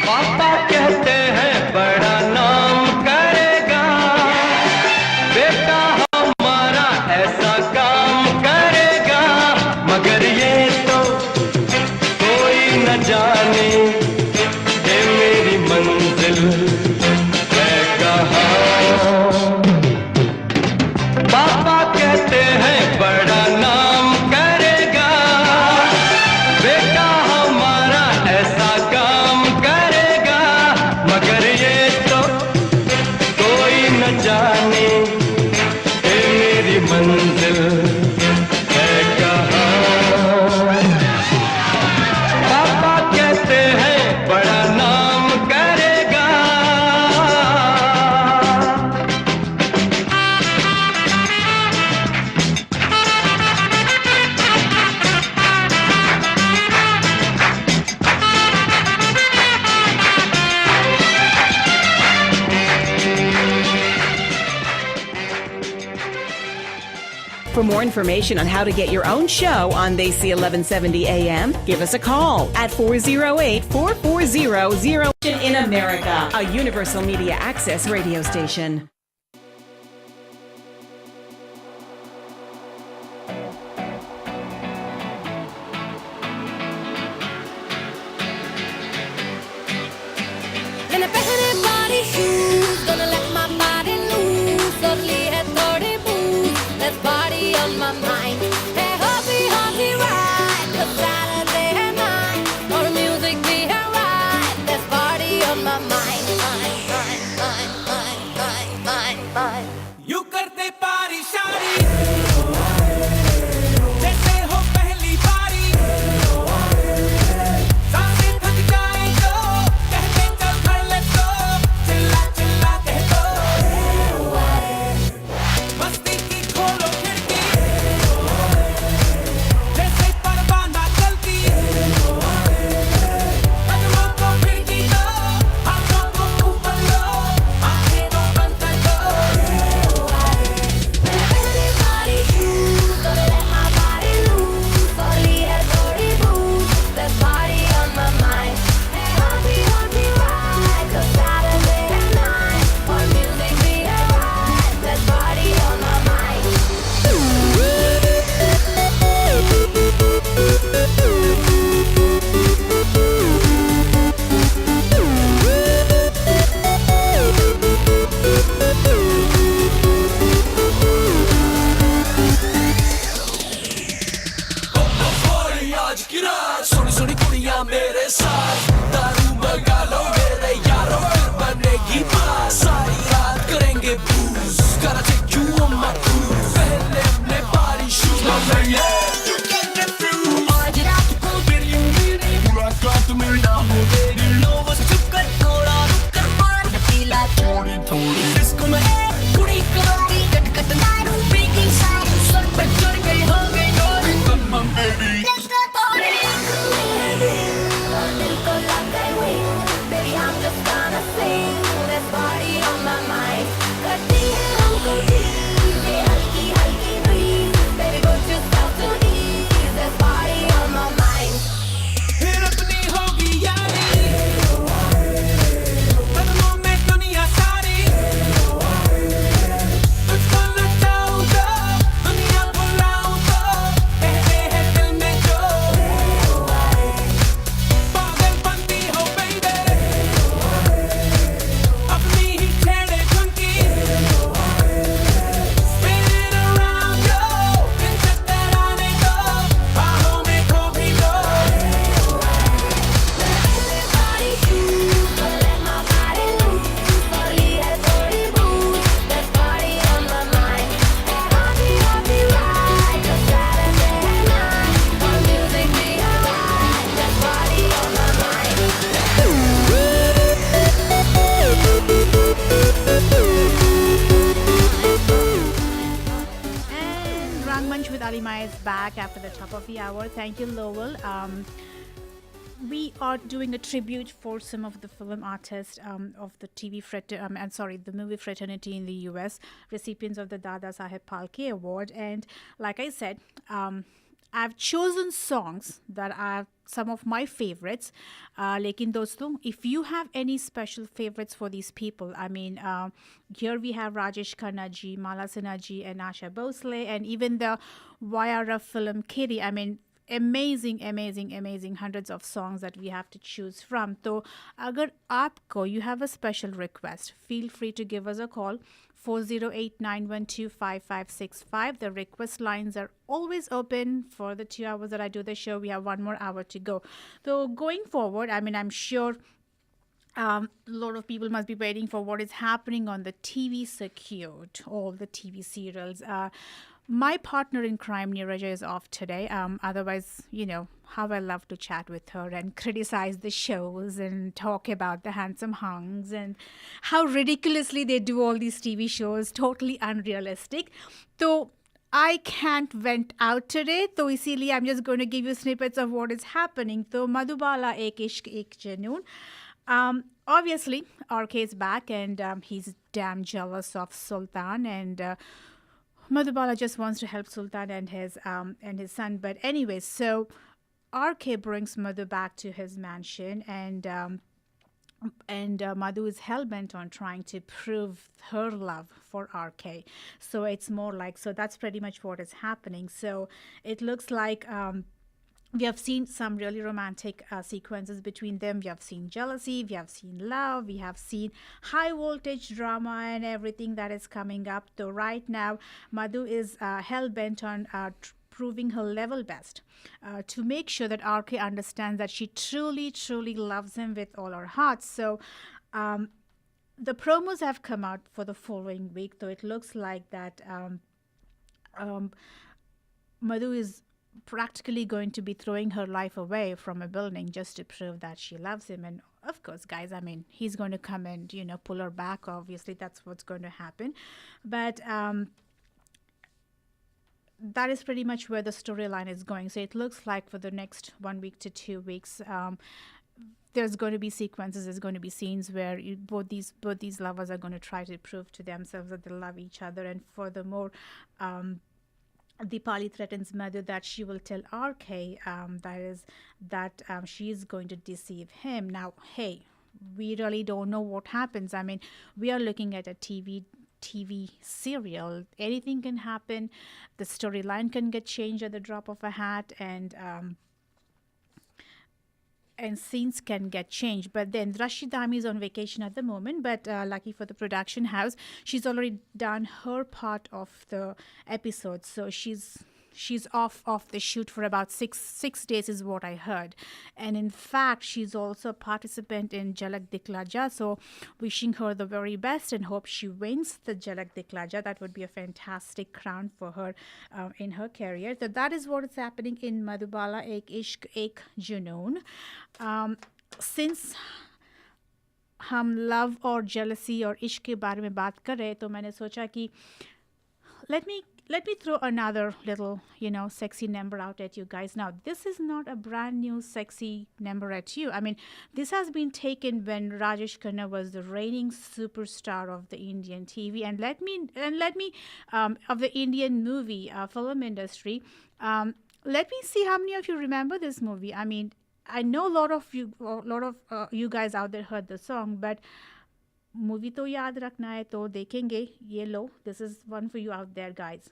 पापा कहते हैं बड़ा नाम करेगा, बेटा हमारा ऐसा काम करेगा, मगर ये तो कोई न जाने कि मेरी मंजिल है कहाँ. पापा कहते हैं बड़ा नाम करेगा, बेटा हमारा ऐसा काम करेगा, मगर ये तो कोई न जाने कि मेरी मंजिल है कहाँ. पापा कहते हैं बड़ा नाम करेगा. For more information on how to get your own show on Desi 1170 AM, give us a call at 408-440-0 in America, a Universal Media Access radio station. मैंने पहने body shoes, gonna let my body loose. Only है थोड़े booze, there's party on my mind. Hey hobby right, 'cause Saturday night, और music भी है right, there's party on my mind. Alima is back after the top of the hour. Thank you, Lowell. We are doing a tribute for some of the film artists of the the movie fraternity in the US, recipients of the Dada Saheb Phalke Award. And like I said, I've chosen songs that are some of my favorites. Lekin dosto, if you have any special favorites for these people, I mean, here we have Rajesh Khanna ji, Mala Sinha ji, and Asha Bhosle, and even the YRF film Kitty. I mean, amazing hundreds of songs that we have to choose from. So agar aapko you have a special request, feel free to give us a call 408-912-5565. The request lines are always open for the 2 hours that I do the show. We have 1 more hour to go. So going forward, I mean, I'm sure a lot of people must be waiting for what is happening on the TV circuit, all the TV serials. My partner in crime, Neeraja, is off today. Otherwise, you know, how I love to chat with her and criticize the shows and talk about the handsome hunks and how ridiculously they do all these TV shows, totally unrealistic. So I can't vent out today. So easily I'm just going to give you snippets of what is happening. So Madhubala Ek Ishq Ek Junoon. Obviously, RK is back and he's damn jealous of Sultan, and Madhubala just wants to help Sultan and his son. But anyway, so RK brings Madhu back to his mansion, and Madhu is hell-bent on trying to prove her love for RK. So it's more like, so that's pretty much what is happening. So it looks like we have seen some really romantic sequences between them. We have seen jealousy, we have seen love, we have seen high voltage drama and everything that is coming up. So right now, Madhu is hell-bent on proving her level best to make sure that RK understands that she truly loves him with all her heart. So the promos have come out for the following week, so it looks like that Madhu is practically going to be throwing her life away from a building just to prove that she loves him. And of course, guys, I mean, he's going to come and, you know, pull her back. Obviously, that's what's going to happen. But that is pretty much where the storyline is going. So it looks like for the next 1 week to 2 weeks, there's going to be sequences, there's going to be scenes where both these lovers are going to try to prove to themselves that they love each other. And furthermore, Deepali threatens Madhu that she will tell RK that she is going to deceive him. Now, hey, we really don't know what happens. I mean, we are looking at a TV serial. Anything can happen. The storyline can get changed at the drop of a hat, and scenes can get changed. But then Rashid Dami is on vacation at the moment, but lucky for the production house, she's already done her part of the episode. So she's off the shoot for about six days is what I heard. And in fact, she's also a participant in Jhalak Dikhla Ja. So wishing her the very best and hope she wins the Jhalak Dikhla Ja. That would be a fantastic crown for her in her career. So that is what is happening in Madhubala Ek Ishq Ek Junoon. Since हम love और jealousy और इश्क के बारे में बात कर रहे, तो मैंने सोचा कि let me throw another little, you know, sexy number out at you guys. Now, this is not a brand new sexy number at you. I mean, this has been taken when Rajesh Khanna was the reigning superstar of the Indian TV and let me of the Indian movie film industry. Let me see how many of you remember this movie. I mean, I know a lot of you guys out there heard the song, but movie तो याद रखना है तो देखेंगे. ये लो, this is one for you out there, guys.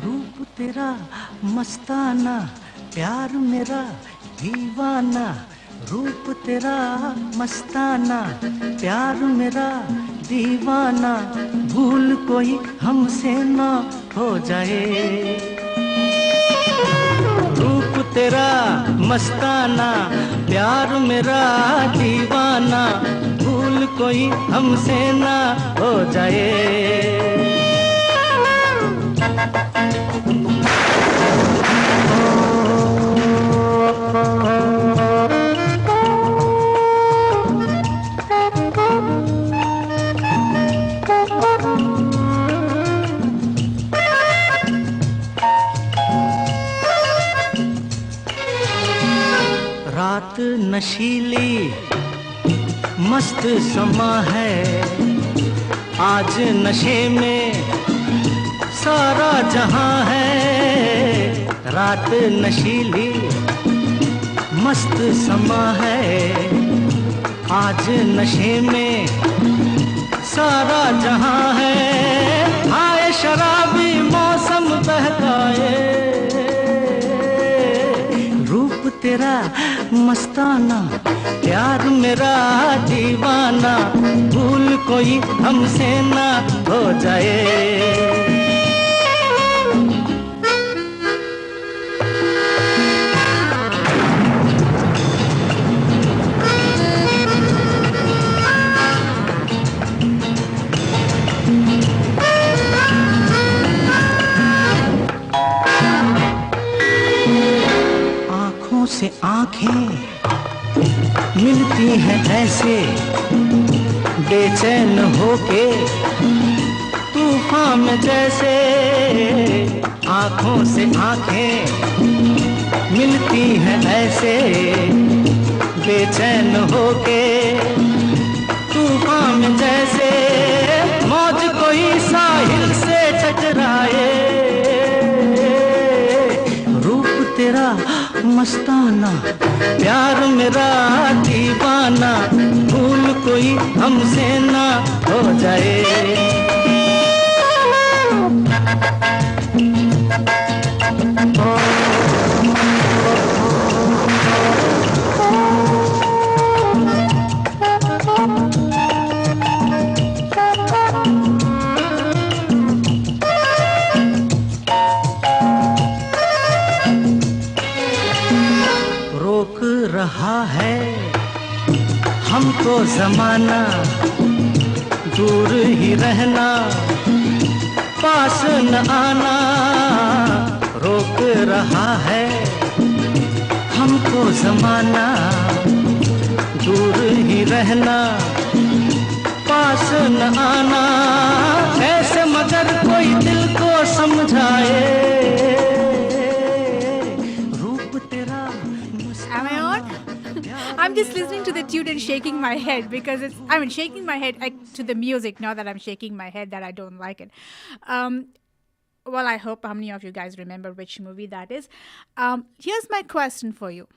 रूप तेरा मस्ताना, प्यार मेरा दीवाना. रूप तेरा मस्ताना, प्यार मेरा दीवाना. भूल कोई हमसे ना हो जाए. रूप तेरा मस्ताना, प्यार मेरा दीवाना. भूल कोई हमसे ना हो जाए. नशीली मस्त समा है, आज नशे में सारा जहां है। रात नशीली मस्त समा है, आज नशे में सारा जहां है। आए शराबी मौसम बहकाए, रूप तेरा मस्ताना, प्यार मेरा दीवाना, भूल कोई हमसे ना हो जाए। आँखों से आँखें मिलती हैं ऐसे, बेचैन होके तूफान में जैसे। आँखों से आँखें मिलती हैं ऐसे, बेचैन होके तूफान में जैसे। मौज कोई साहिल से टकराए, रूप तेरा मस्ताना, प्यार मेरा दीवाना, भूल कोई हमसे ना हो जाए। रोक रहा है हमको जमाना, दूर ही रहना, पास न आना। रोक रहा है हमको जमाना, दूर ही रहना, पास न आना। ऐसे मगर कोई दिल को समझाए, रूप तेरा Am I on? I'm just listening to the tune and shaking my head because shaking my head to the music, not that I'm shaking my head that I don't like it. Well, I hope how many of you guys remember which movie that is. Here's my question for you.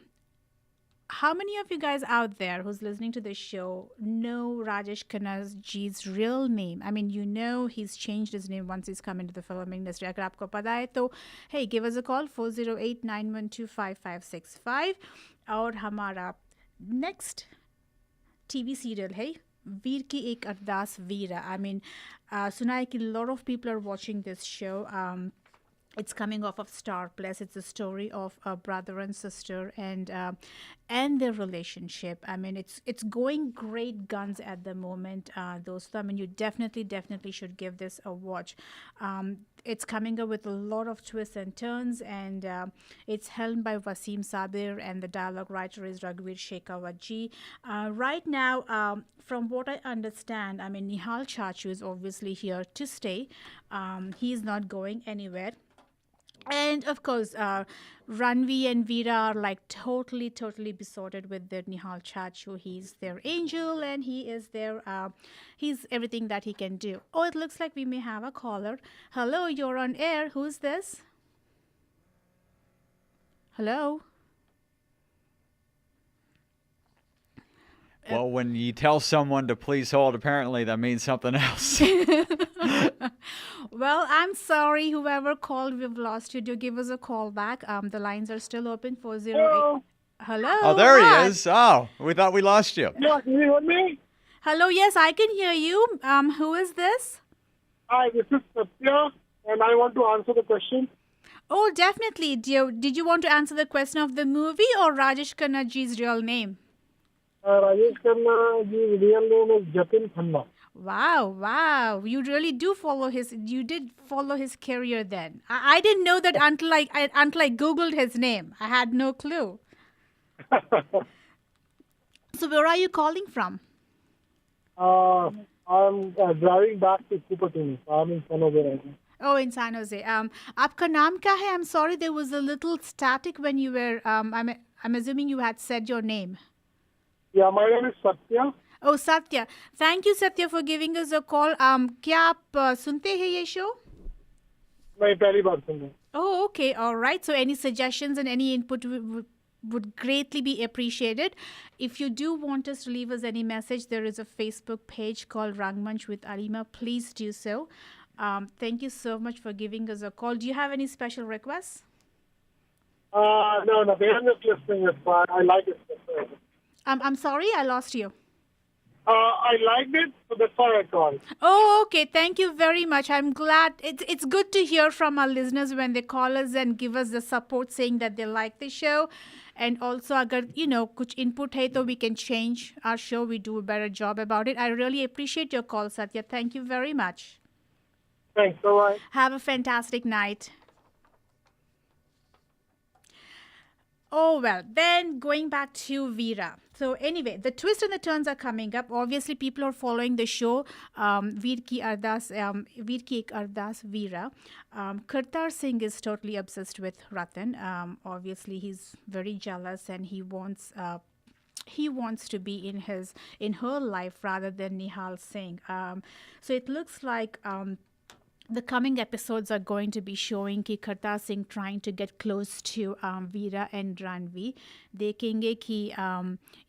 How many of you guys out there who's listening to this show know Rajesh Khanna's real name? I mean, you know he's changed his name once he's come into the film industry. अगर आपको पता है तो hey, give us a call 408-912-5565. और हमारा next TV serial है वीर की एक अरदास वीरा. I mean, सुना है कि lot of people are watching this show. It's coming off of Star Plus. It's a story of a brother and sister and their relationship. I mean, it's going great guns at the moment. Those, I mean, you definitely should give this a watch. It's coming up with a lot of twists and turns, and it's helmed by Wasim Sabir, and the dialogue writer is Raghuveer Shekhawat ji. Right now, from what I understand, I mean, Nihal Chachu is obviously here to stay. He's not going anywhere. And of course, Ranvi and Veera are like totally besotted with their Nihal Chachu. He's their angel and he is their, he's everything that he can do. Oh, it looks like we may have a caller. Hello, you're on air. Who's this? Hello? Well, when you tell someone to please hold, apparently that means something else. Well, I'm sorry, whoever called, we've lost you. Do give us a call back. The lines are still open, 408. Hello. Oh, there What? he is. Oh, we thought we lost you. Yeah, can you hear me? Hello, yes, I can hear you. Who is this? Hi, this is Satya, and I want to answer the question. Oh, definitely. Did you want to answer the question of the movie or Rajesh Khanna's real name? Rajesh Khanna's real name is Jatin Khanna. Wow. You really do you did follow his career then. I didn't know that until I Googled his name. I had no clue. So where are you calling from? I'm driving back to Cupertino. I'm in San Jose right now. Oh, in San Jose. आपका नाम क्या है? I'm sorry, there was a little static when you were. I'm assuming you had said your name. Yeah, my name is Satya. Oh, Satya. Thank you, Satya, for giving us a call. क्या आप सुनते हैं ये show? मैं पहली बार सुन रहा हूँ. Oh, okay. All right. So any suggestions and any input would greatly be appreciated. If you do want us to leave us any message, there is a Facebook page called Rangmunch with Alima. Please do so. Thank you so much for giving us a call. Do you have any special requests? No, nothing. I'm just listening. It's fine. I like it. I'm sorry, I lost you. I liked it, so that's why I called. Oh, okay. Thank you very much. I'm glad. It's good to hear from our listeners when they call us and give us the support saying that they like the show. And also, agar, kuch input hai to we can change our show. We do a better job about it. I really appreciate your call, Satya. Thank you very much. Thanks. Bye-bye. Have a fantastic night. Oh, well, then going back to Veera. So anyway, the twists and the turns are coming up. Obviously, people are following the show. Veer ki ek Ardas Veera. Kartar Singh is totally obsessed with Ratan. Obviously, he's very jealous and he wants to be in her life rather than Nihal Singh. So it looks like the coming episodes are going to be showing कि Kartar Singh trying to get close to Veera and Ranvi. देखेंगे कि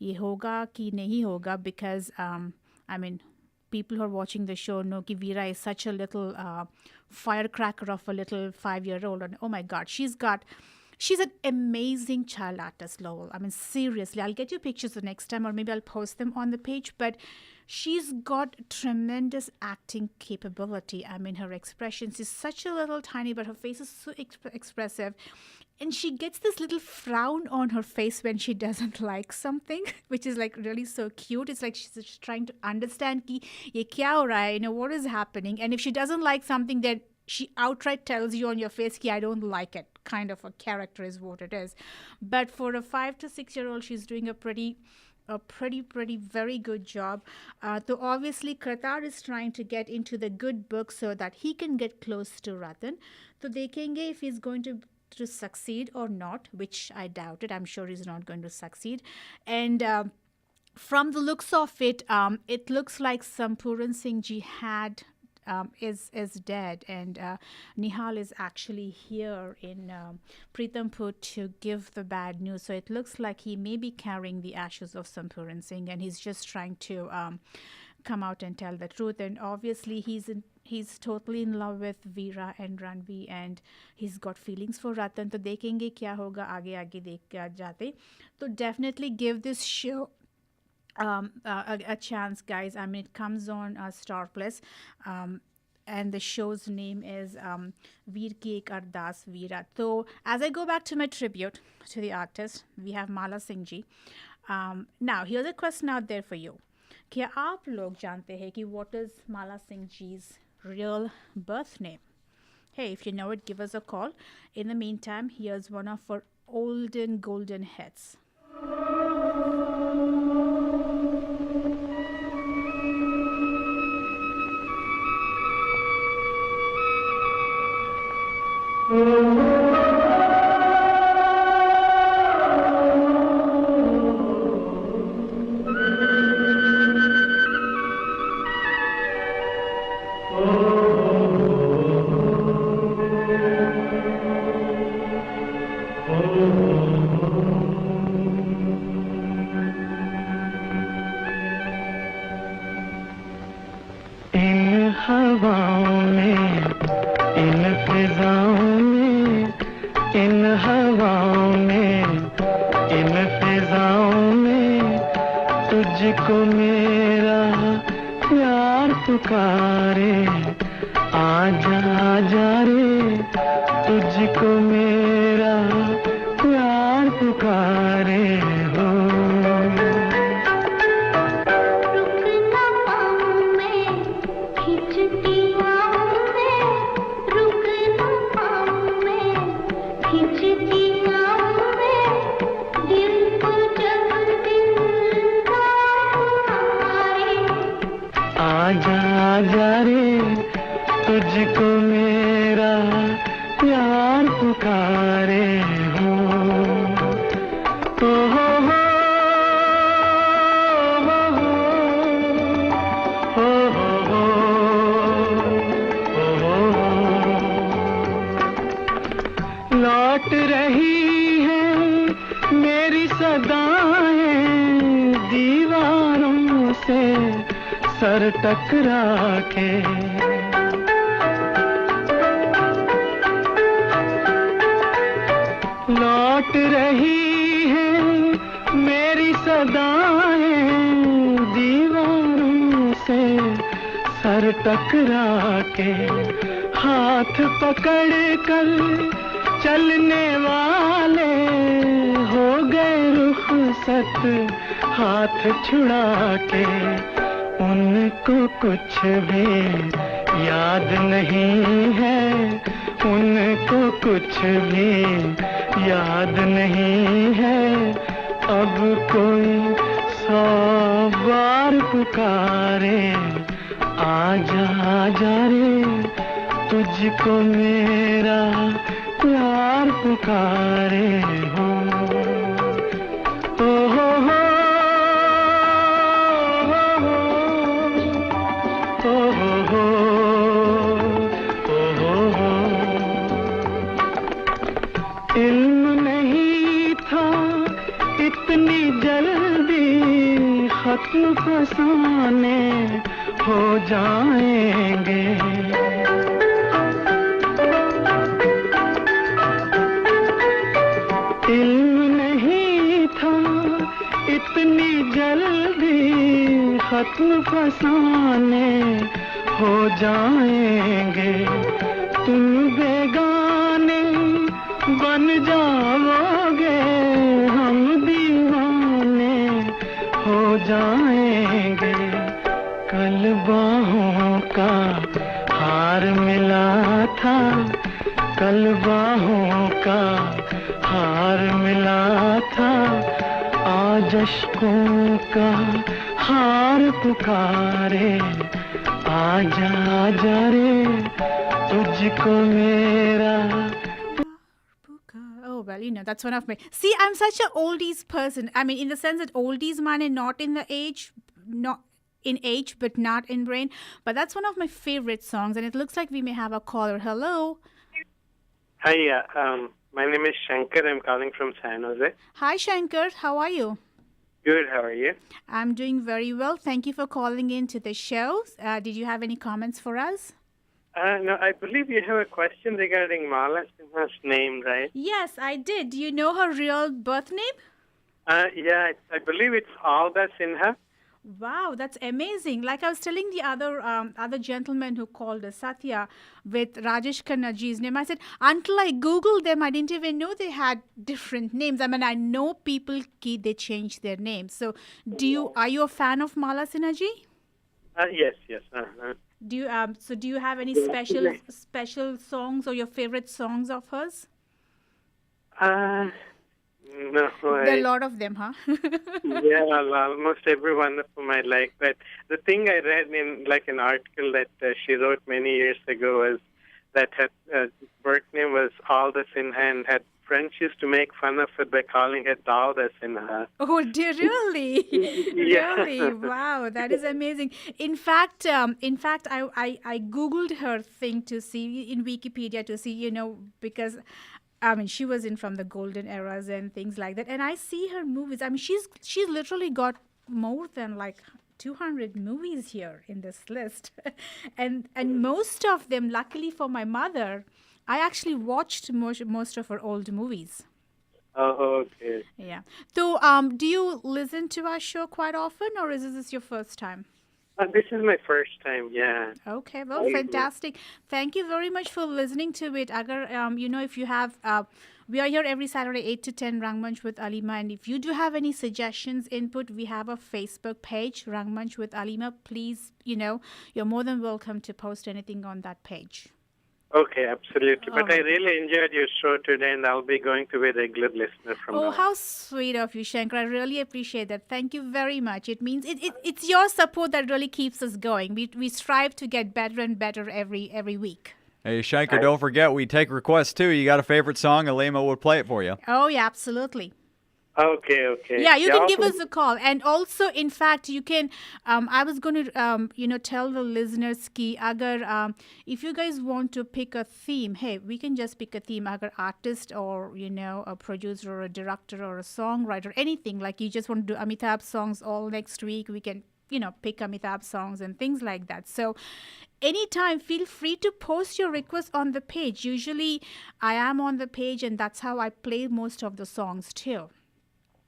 ये होगा कि नहीं होगा, because people who are watching the show know कि Veera is such a little firecracker of a little 5-year-old, and oh my God, she's an amazing child artist, Lowell. Seriously, I'll get you pictures the next time, or maybe I'll post them on the page, but she's got tremendous acting capability. Her expressions is such a little tiny, but her face is so expressive. And she gets this little frown on her face when she doesn't like something, which is like really so cute. It's like she's just trying to understand ki ye kya ho raha hai, what is happening. And if she doesn't like something, then she outright tells you on your face ki I don't like it. Kind of a character is what it is. But for a 5 to 6-year-old, she's doing a pretty very good job. So obviously Kartar is trying to get into the good book so that he can get close to Ratan. So dekhenge if he's going to succeed or not, which I doubt it. I'm sure he's not going to succeed. And from the looks of it, it looks like Sampuran Singh Jihad is dead, and Nihal is actually here in Pritampur to give the bad news. So it looks like he may be carrying the ashes of Sampuran Singh, and he's just trying to come out and tell the truth. And obviously he's totally in love with Veera and Ranvi, and he's got feelings for Ratan. तो देखेंगे क्या होगा आगे देख जाते. तो definitely give this show a chance, guys. It comes on Star Plus, and the show's name is Veer Ki Ek Ardas Veera. So as I go back to my tribute to the artist, we have Mala Singh ji. Now here's a question out there for you. क्या आप लोग जानते हैं कि what is Mala Singh ji's real birth name? Hey, if you know it, give us a call. In the meantime, here's one of our olden golden hits. Sir टकरा के। लौट रही है मेरी सदाएं दीवारों से सर टकरा के। हाथ पकड़ कर चलने वाले हो गए रुखसत हाथ छुड़ा के। उनको कुछ भी याद नहीं है, उनको कुछ भी याद नहीं है। अब कोई 100 बार पुकारे आजा आजा रे, तुझको मेरा प्यार पुकारे हो। ओ हो हो, ओ हो हो, ओ हो हो। इल्म नहीं था इतनी जल्दी खत्म फसाने हो जाएंगे। इल्म नहीं था इतनी जल्दी खत्म फसाने हो जाएंगे। तुम बेगाने बन जाओगे, हम दीवाने हो जाएंगे। कल बाहों का हार मिला था, कल बाहों का हार मिला था। आज अश्कों का हार पुकारे आजा आजा रे, तुझको मेरा। Oh, well, that's one of my... See, I'm such a oldies person. I mean, in the sense that oldies man and not in the age, not in age, but not in brain. But that's one of my favorite songs. And it looks like we may have a caller. Hello. Hi, my name is Shankar. I'm calling from San Jose. Hi, Shankar. How are you? Good, how are you? I'm doing very well. Thank you for calling in to the show. Did you have any comments for us? No, I believe you have a question regarding Mala Sinha's name, right? Yes, I did. Do you know her real birth name? Yeah, I believe it's Alda Sinha. Wow, that's amazing. Like I was telling the other gentleman who called us, Satya, with Rajesh Khannaji's name, I said, until I Googled them, I didn't even know they had different names. I mean, I know people, they change their names. So are you a fan of Mala Sinhaji? Yes. Do you have any special songs or your favorite songs of hers? No. There are a lot of them, huh? Yeah, almost every one of them I like. But the thing I read in an article that she wrote many years ago was that her birth name was Alda Sinha, and had friends used to make fun of it by calling her Dalda Sinha. Oh, dear, really? Yeah. Really? Wow, that is amazing. In fact, I Googled her thing to see in Wikipedia to see, because I mean, she was in from the golden eras and things like that. And I see her movies. I mean, she's literally got more than 200 movies here in this list. and most of them, luckily for my mother, I actually watched most of her old movies. Oh, okay. Yeah. So, do you listen to our show quite often, or is this your first time? This is my first time, yeah. Okay, well, fantastic. Thank you very much for listening to it. Agar, if you have, we are here every Saturday, 8 to 10, Rangmunch with Alima. And if you do have any suggestions, input, we have a Facebook page, Rangmunch with Alima. Please, you're more than welcome to post anything on that page. Okay, absolutely. But right. I really enjoyed your show today, and I'll be going to be a regular listener from now on. How sweet of you, Shankar. I really appreciate that. Thank you very much. It means it's your support that really keeps us going. We strive to get better and better every week. Hey, Shankar, don't forget, we take requests, too. You got a favorite song? Alima would play it for you. Oh, yeah, absolutely. Okay. Yeah, you can give us a call. And also, in fact, you can, I was going to, tell the listeners, agar, if you guys want to pick a theme, hey, we can just pick a theme, agar artist or, a producer or a director or a songwriter, anything. Like you just want to do Amitabh songs all next week, we can pick Amitabh songs and things like that. So anytime, feel free to post your request on the page. Usually I am on the page, and that's how I play most of the songs too.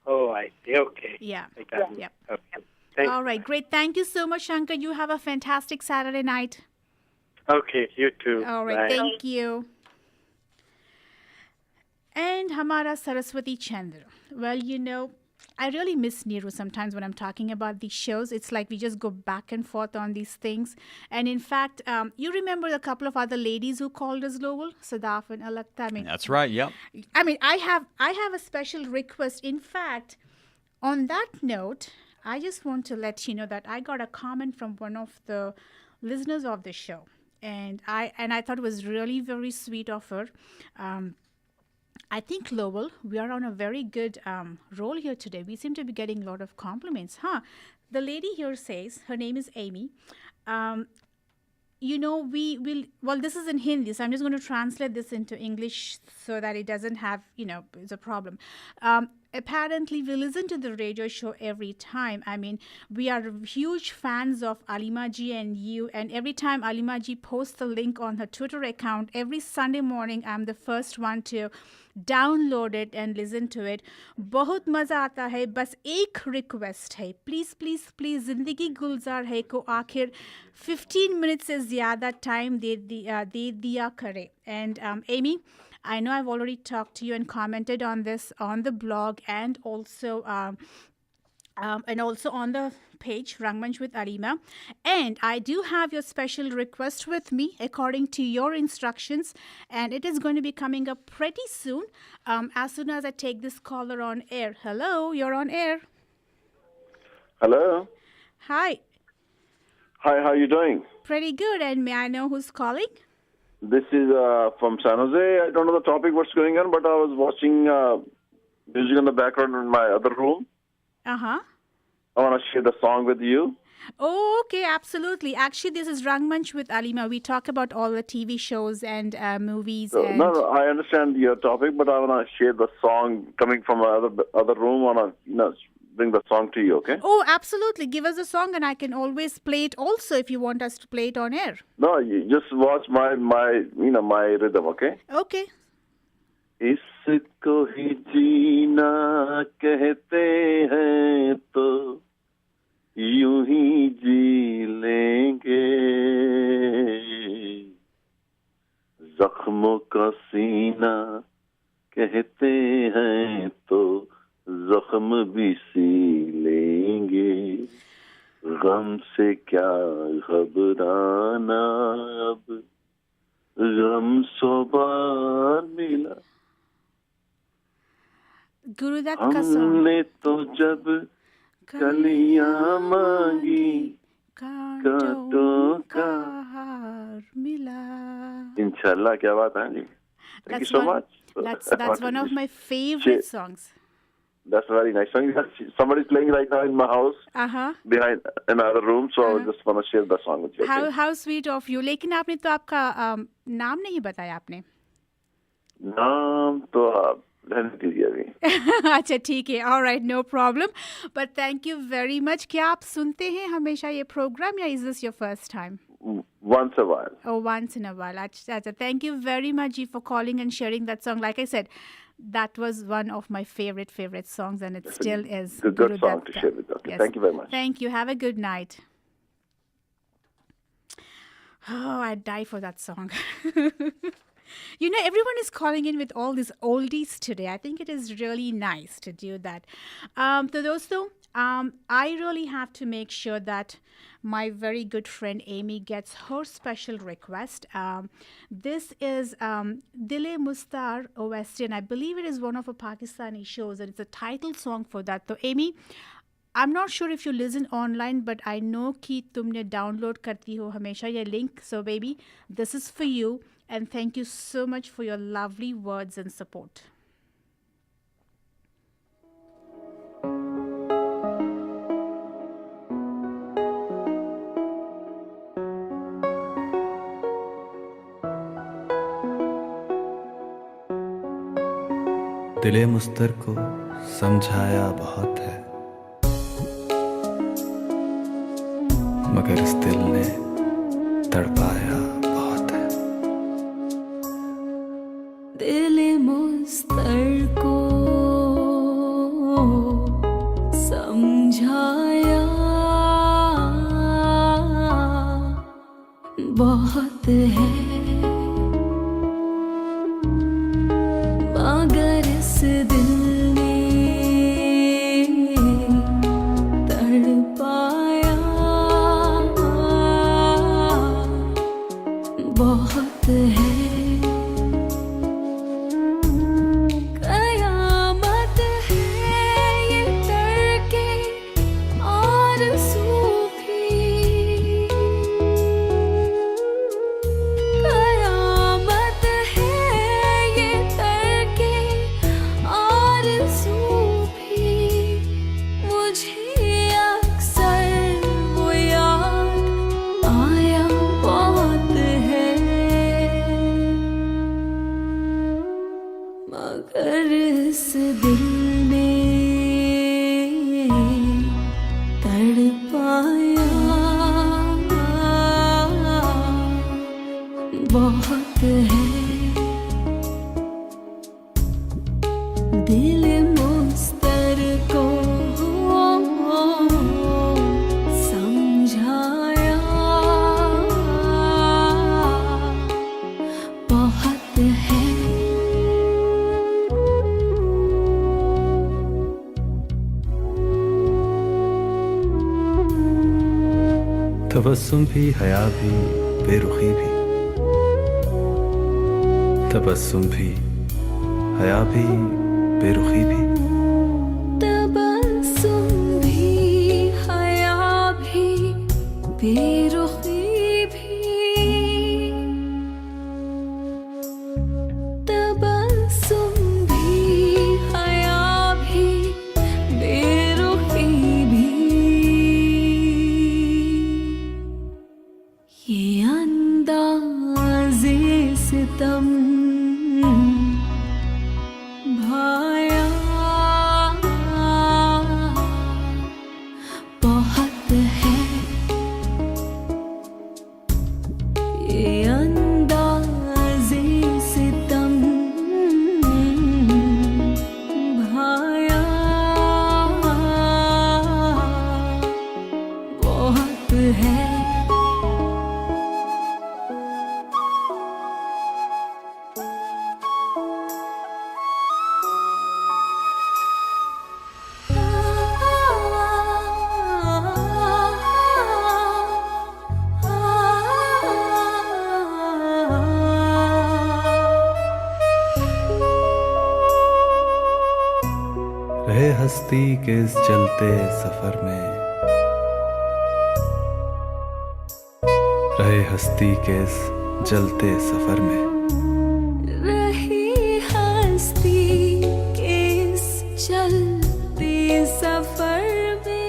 Oh, I see. Okay. Yeah. I got it. Yep. Okay. Thanks. All right, great. Thank you so much, Shankar. You have a fantastic Saturday night. Okay, you too. All right, Bye. thank you. And Hamara Saraswati Chandra. Well, I really miss Neeru sometimes when I'm talking about these shows. It's like we just go back and forth on these things. And in fact, you remember a couple of other ladies who called us, Lowell? Sadaf and Alakta. That's right, yep. I have a special request. In fact, on that note, I just want to let you know that I got a comment from one of the listeners of the show. And I thought it was really very sweet of her. I think, Lowell, we are on a very good roll here today. We seem to be getting a lot of compliments. The lady here says, her name is Amy. We will, well, this is in Hindi, so I'm just going to translate this into English so that it doesn't have, it's a problem. Apparently, we listen to the radio show every time. I mean, we are huge fans of Alima ji and you. And every time Alima ji posts the link on her Twitter account, every Sunday morning, I'm the first one to download it and listen to it. बहुत मज़ा आता है. बस एक request है. Please, please, please, ज़िंदगी गुलजार है को आखिर 15 minutes से ज़्यादा time दे दिया करे. And Amy, I know I've already talked to you and commented on this on the blog and also on the page, Rangmunch with Alima. And I do have your special request with me according to your instructions. And it is going to be coming up pretty soon as I take this caller on air. Hello, you're on air. Hello. Hi. Hi, how are you doing? Pretty good. And may I know who's calling? This is from San Jose. I don't know the topic, what's going on, but I was watching music in the background in my other room. Uh-huh. I want to share the song with you. Oh, okay, absolutely. Actually, this is Rangmunch with Alima. We talk about all the TV shows and movies. So, and... No, I understand your topic, but I want to share the song coming from my other room. I want to bring the song to you, okay? Oh, absolutely. Give us a song and I can always play it also if you want us to play it on air. No, you just watch my rhythm, okay? Okay. इसको ही जीना कहते हैं तो यूं ही जी लेंगे जख्मों का सीना कहते हैं तो जख्म भी सी लेंगे गम से क्या घबराना अब गम सौ बार मिला गुरुदत्त का सॉन्ग हमने तो जब कलियां मांगी कांटों का हार मिला. इंशाल्लाह. क्या बात है जी. Thank you so much. That's one of my favorite songs. That's a very nice song. Somebody's playing right now in my house behind another room, so I just want to share the song with you. How sweet of you. लेकिन आपने तो आपका नाम नहीं बताया आपने. नाम तो आप रहने दीजिए अभी. अच्छा ठीक है. All right, no problem. But thank you very much. क्या आप सुनते हैं हमेशा ये प्रोग्राम या is this your first time? Once a while. Oh, once in a while. Achha. Thank you very much Ji, for calling and sharing that song. Like I said, that was one of my favorite songs, and it still is. Good song to share with us. Okay. Yes. Thank you very much. Thank you. Have a good night. Oh, I'd die for that song. Everyone is calling in with all these oldies today. I think it is really nice to do that. So dosto, I really have to make sure that my very good friend Amy gets her special request. This is Dile Mustar OST, and I believe it is one of a Pakistani shows, and it's a title song for that. So Amy, I'm not sure if you listen online, but I know कि तुमने download करती हो हमेशा ये link. So baby, this is for you, and thank you so much for your lovely words and support. दिले मुस्तर को समझाया बहुत है मगर इस दिल ने तड़पाया बहुत है। दिल मुस्तर को समझाया बहुत है, मगर इस दिल ने तड़पाया बहुत है। कयामत है ये तड़के और सूफी, कयामत है ये तड़के और सूफी, मुझे अक्सर वो याद आया बहुत है, मगर इस दिल ने तड़पाया बहुत है। दिल मुस्तर को समझाया बहुत है। तबस्सुम भी, हया भी, बेरुखी भी, तबस्सुम भी, हया भी, बेरुखी भी, तबस्सुम भी, हया भी, बेरुखी भी, तबस्सुम भी, हया भी, बेरुखी भी, ये अंदाज़े सितम भाया बहुत है, ये अंदाज़े सितम भाया बहुत है। रहे हस्ती के इस चलते सफर में, रहे हस्ती के इस जलते सफर में, रही हस्ती के इस चलते सफर में,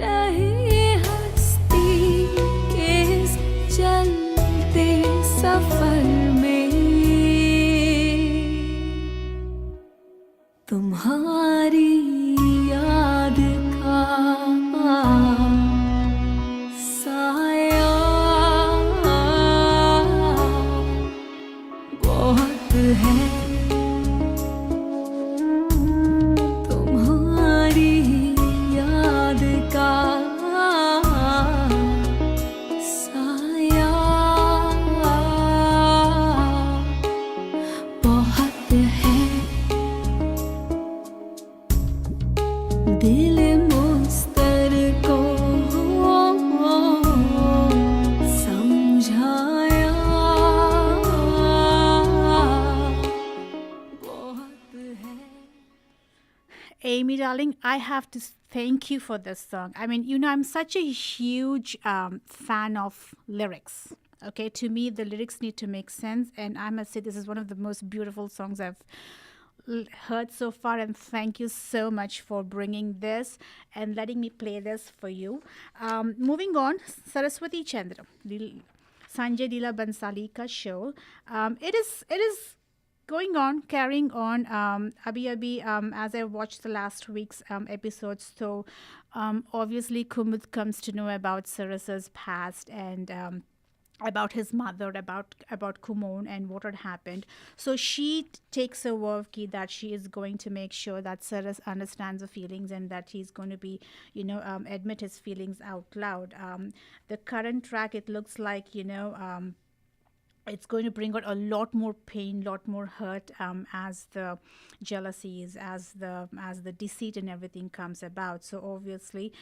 रही हस्ती के इस चलते सफर में, तुम्हारी याद का साया बहुत है, तुम्हारी याद का साया बहुत है। दिल मुस्तर को समझाया बहुत है। Amy, darling, I have to thank you for this song. I mean, you know, I'm such a huge fan of lyrics. Okay, to me, the lyrics need to make sense, and I must say, this is one of the most beautiful songs I've heard so far, and thank you so much for bringing this and letting me play this for you. Moving on, Saraswati Chandra, Sanjay Leela Bansali ka show. It is carrying on, as I watched the last week's episodes, so obviously Kumud comes to know about Sarasa's past and about his mother, about Kumon and what had happened. So she takes a vow that she is going to make sure that Saras understands the feelings and that he's going to be, admit his feelings out loud. The current track, it looks like, it's going to bring out a lot more pain, lot more hurt as the jealousies, as the deceit and everything comes about. So obviously,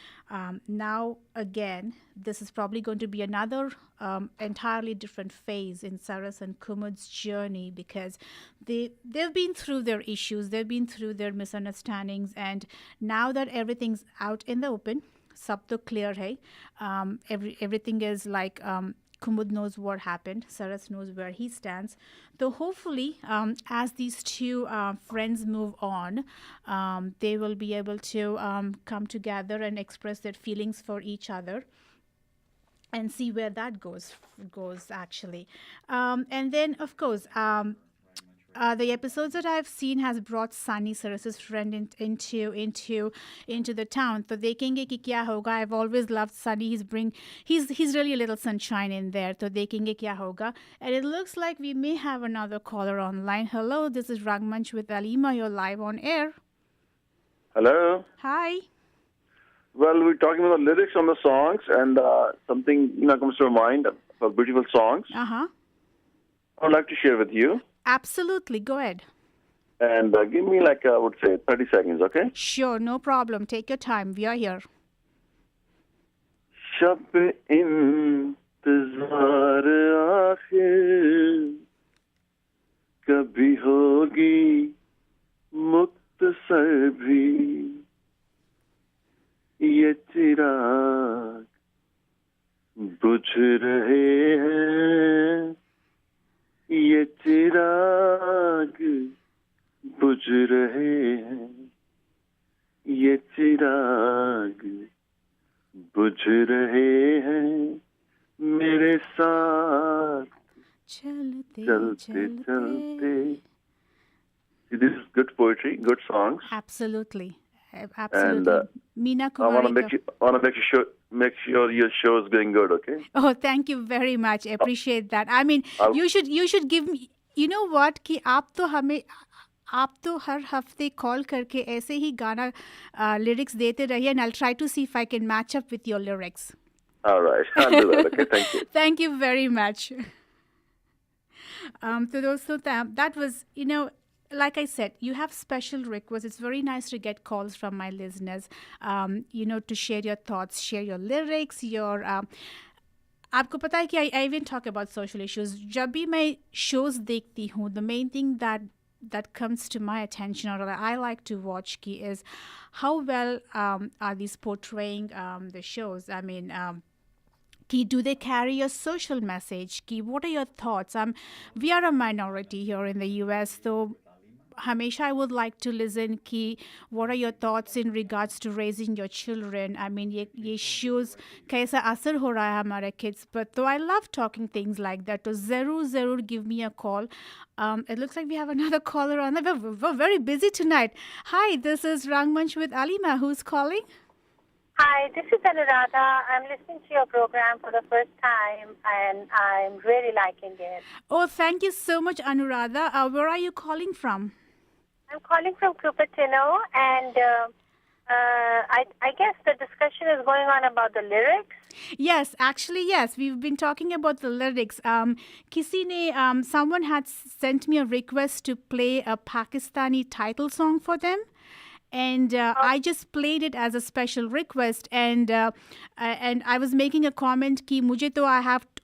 now again, this is probably going to be another entirely different phase in Saras and Kumud's journey, because they've been through their issues, they've been through their misunderstandings, and now that everything's out in the open, sab to clear hai, everything is like. Kumud knows what happened. Saras knows where he stands. So hopefully, as these two friends move on, they will be able to come together and express their feelings for each other and see where that goes actually. And then, of course, the episodes that I've seen has brought Sunny, Saras's friend, into the town. So देखेंगे कि क्या होगा. I've always loved Sunny. He's really a little sunshine in there. So देखेंगे क्या होगा. And it looks like we may have another caller online. Hello, this is Rangmunch with Alima. You're live on air. Hello. Hi. Well, we're talking about the lyrics on the songs, and something comes to mind for beautiful songs. I would like to share with you. Absolutely, go ahead. And give me I would say 30 seconds, okay? Sure, no problem. Take your time. We are here. शब इंतजार आखिर कभी होगी मुक्तसर भी ये चिराग बुझ रहे हैं ये चिराग बुझ रहे हैं ये चिराग बुझ रहे हैं मेरे साथ चलते चलते. See, this is good poetry, good songs. Absolutely. And Meena I want Kumari. to make sure your show is going good, okay? Oh, thank you very much. Appreciate that. I mean, you should give me. You know what? कि आप तो हर हफ्ते call करके ऐसे ही गाना lyrics देते रहिए, and I'll try to see if I can match up with your lyrics. All right, I'll do that. Okay, thank you. Thank you very much. So दोस्तों, that was, like I said, you have special requests. It's very nice to get calls from my listeners, to share your thoughts, share your lyrics, your... आपको पता है कि I even talk about social issues. जब भी मैं shows देखती हूँ, the main thing that comes to my attention, or I like to watch, is how well are these portraying the shows. I mean... do they carry a social message? What are your thoughts? We are a minority here in the US, so हमेशा I would like to listen what are your thoughts in regards to raising your children? I mean, ये shows कैसा असर हो रहा है हमारे kids पर. So I love talking things like that. So ज़रूर give me a call. It looks like we have another caller on. We're very busy tonight. Hi, this is Rangmunch with Alima. Who's calling? Hi, this is Anuradha. I'm listening to your program for the first time, and I'm really liking it. Oh, thank you so much, Anuradha. Where are you calling from? I'm calling from Cupertino, and I guess the discussion is going on about the lyrics. Yes, actually, yes. We've been talking about the lyrics. Someone had sent me a request to play a Pakistani title song for them. And I just played it as a special request, and I was making a comment कि मुझे तो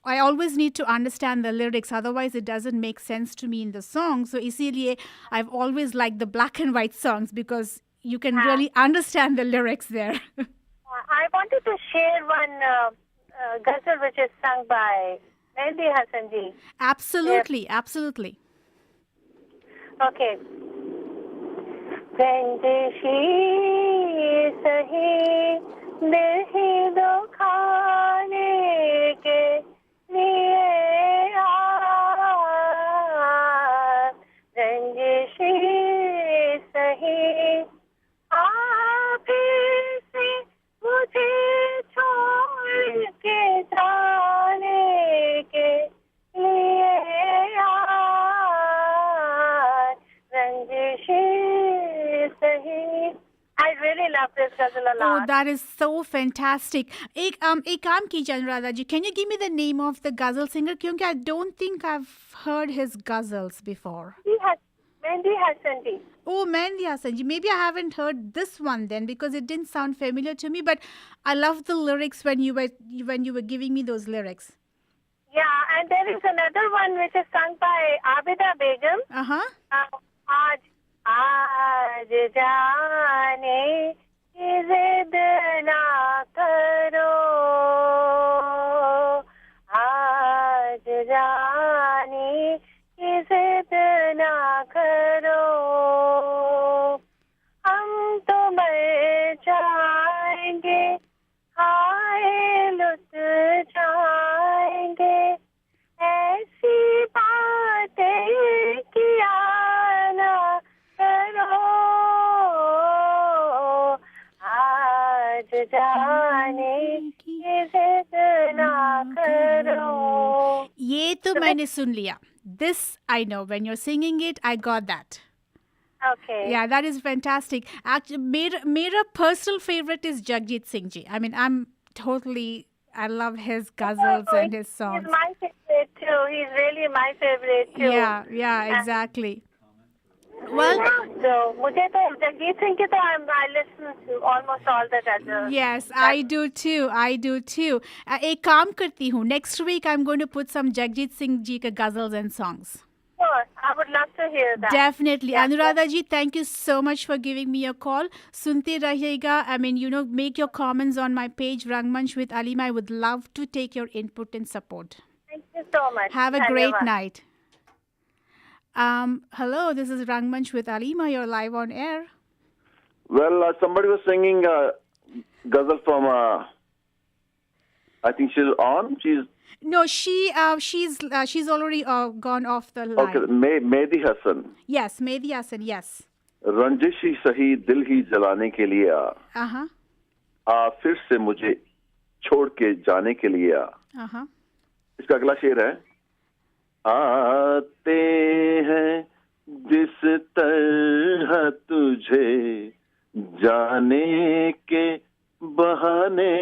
I always need to understand the lyrics, otherwise it doesn't make sense to me in the song. So इसीलिए I've always liked the black and white songs because you can really understand the lyrics there. I wanted to share one ghazal which is sung by Mehdi Hassan ji. Absolutely, absolutely. Okay. रंजिशी सही दिल ही दुखाने के लिए Oh, that is so fantastic. एक काम कीजिए अनुराधा जी, can you give me the name of the ghazal singer? क्योंकि I don't think I've heard his ghazals before. Mehndi Hassan ji. Oh, Mehndi Hassan ji. Maybe I haven't heard this one then because it didn't sound familiar to me. But I love the lyrics when you were giving me those lyrics. Yeah, and there is another one which is sung by Abida Begum. आज जाने की जिद ना करो, आज जाने की जिद ना करो, हम तो मर जाएंगे, हाय लुट जाएंगे, ऐसी बातें किया ना करो, आज जाने की जिद ना करो. ये तो मैंने सुन लिया. This I know. When you're singing it, I got that. Okay. Yeah, that is fantastic. Actually, मेरा personal favorite is Jagjit Singh ji. I mean, I love his ghazals and his songs. He's my favorite too. He's really my favorite too. Yeah, exactly. Well, so मुझे तो जगजीत सिंह के तो I listen to almost all the ghazals. Yes, I do too. एक काम करती हूँ. Next week I'm going to put some Jagjit Singh ji के ghazals and songs. Sure, I would love to hear that. Definitely. Yeah. Anuradha ji, thank you so much for giving me a call. Sunte rahiyega. I mean, make your comments on my page, Rangmunch with Alima. I would love to take your input and support. Thank you so much. Have a great night. Hello, this is Rangmunch with Alima. You're live on air. Well, somebody was singing ghazal from, I think she's on. No, she's already gone off the line. Okay, Mehdi Hassan. Yes, Mehdi Hassan, yes. रंजिश ही सही दिल ही जलाने के लिए आ फिर से मुझे छोड़ के जाने के लिए आ. इसका अगला शेर है, आते हैं जिस तरह तुझे जाने के बहाने,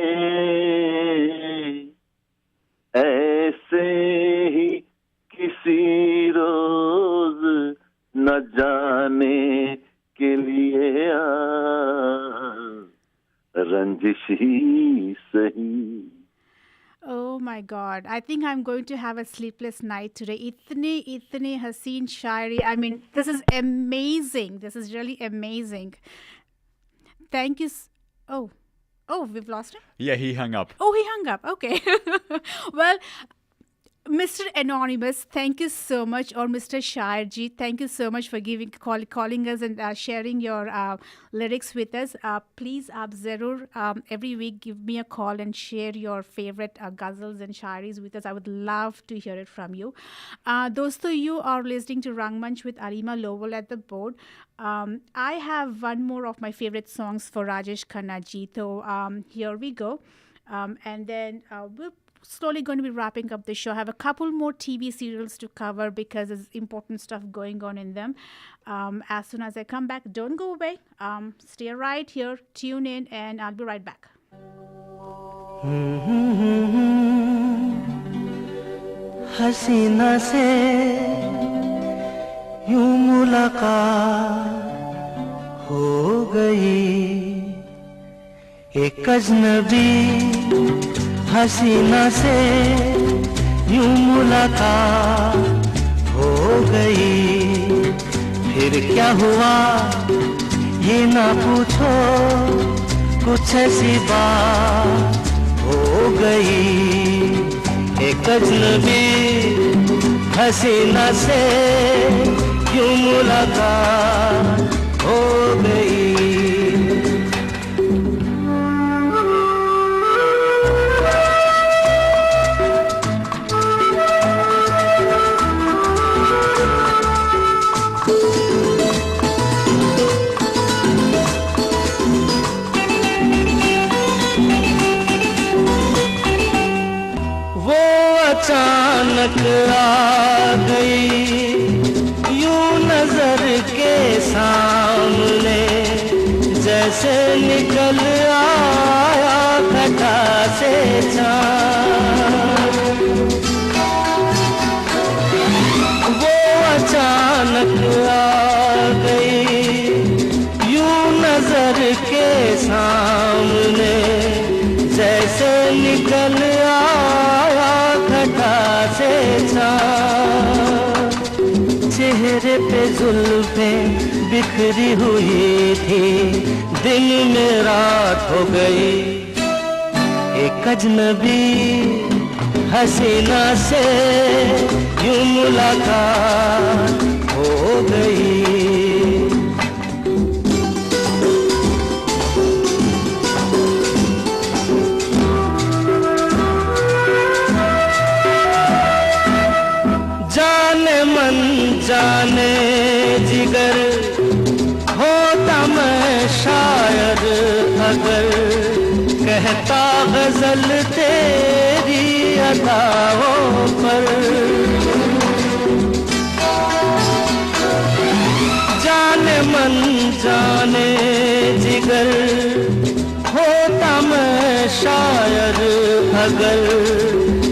ऐसे ही किसी रोज न जाने के लिए आ, रंजिश ही सही. Oh my God. I think I'm going to have a sleepless night today. Itne haseen shairi. I mean, this is amazing. This is really amazing. Thank you. Oh, we've lost him? Yeah, he hung up. Oh, he hung up. Okay. Well, Mr. Anonymous, thank you so much. Or Mr. Shairji, thank you so much for calling us and sharing your lyrics with us. Please, aap zarur every week give me a call and share your favorite ghazals and shairis with us. I would love to hear it from you. Dosto, you are listening to Rangmunch with Alima Lowell at the board. I have one more of my favorite songs for Rajesh Khanna ji. So here we go. And then we'll slowly going to be wrapping up the show. I have a couple more TV serials to cover because there's important stuff going on in them. As soon as I come back, don't go away. Stay right here, tune in, and I'll be right back. हसीना से यूं मुलाकात हो गई, एक अजनबी हसीना से यूं मुलाकात हो गई, फिर क्या हुआ ये ना पूछो, कुछ ऐसी बात हो गई, एक अजनबी हसीना से यूं मुलाकात हो गई. अचानक आ गई यूं नजर के सामने, जैसे जैसे निकल आया घटा से चाँद, वो अचानक आ गई यूं नजर के सामने, जैसे निकल आया घटा से चाँद। चेहरे पे जुल्फें बिखरी हुई थी, दिन में रात हो गई, एक अजनबी हसीना से यूं मुलाकात हो गई। जाने मन जाने जिगर होता मैं शायर अगर, कहता गजल तेरी अदाओं पर। जाने मन जाने जिगर होता मैं शायर अगर,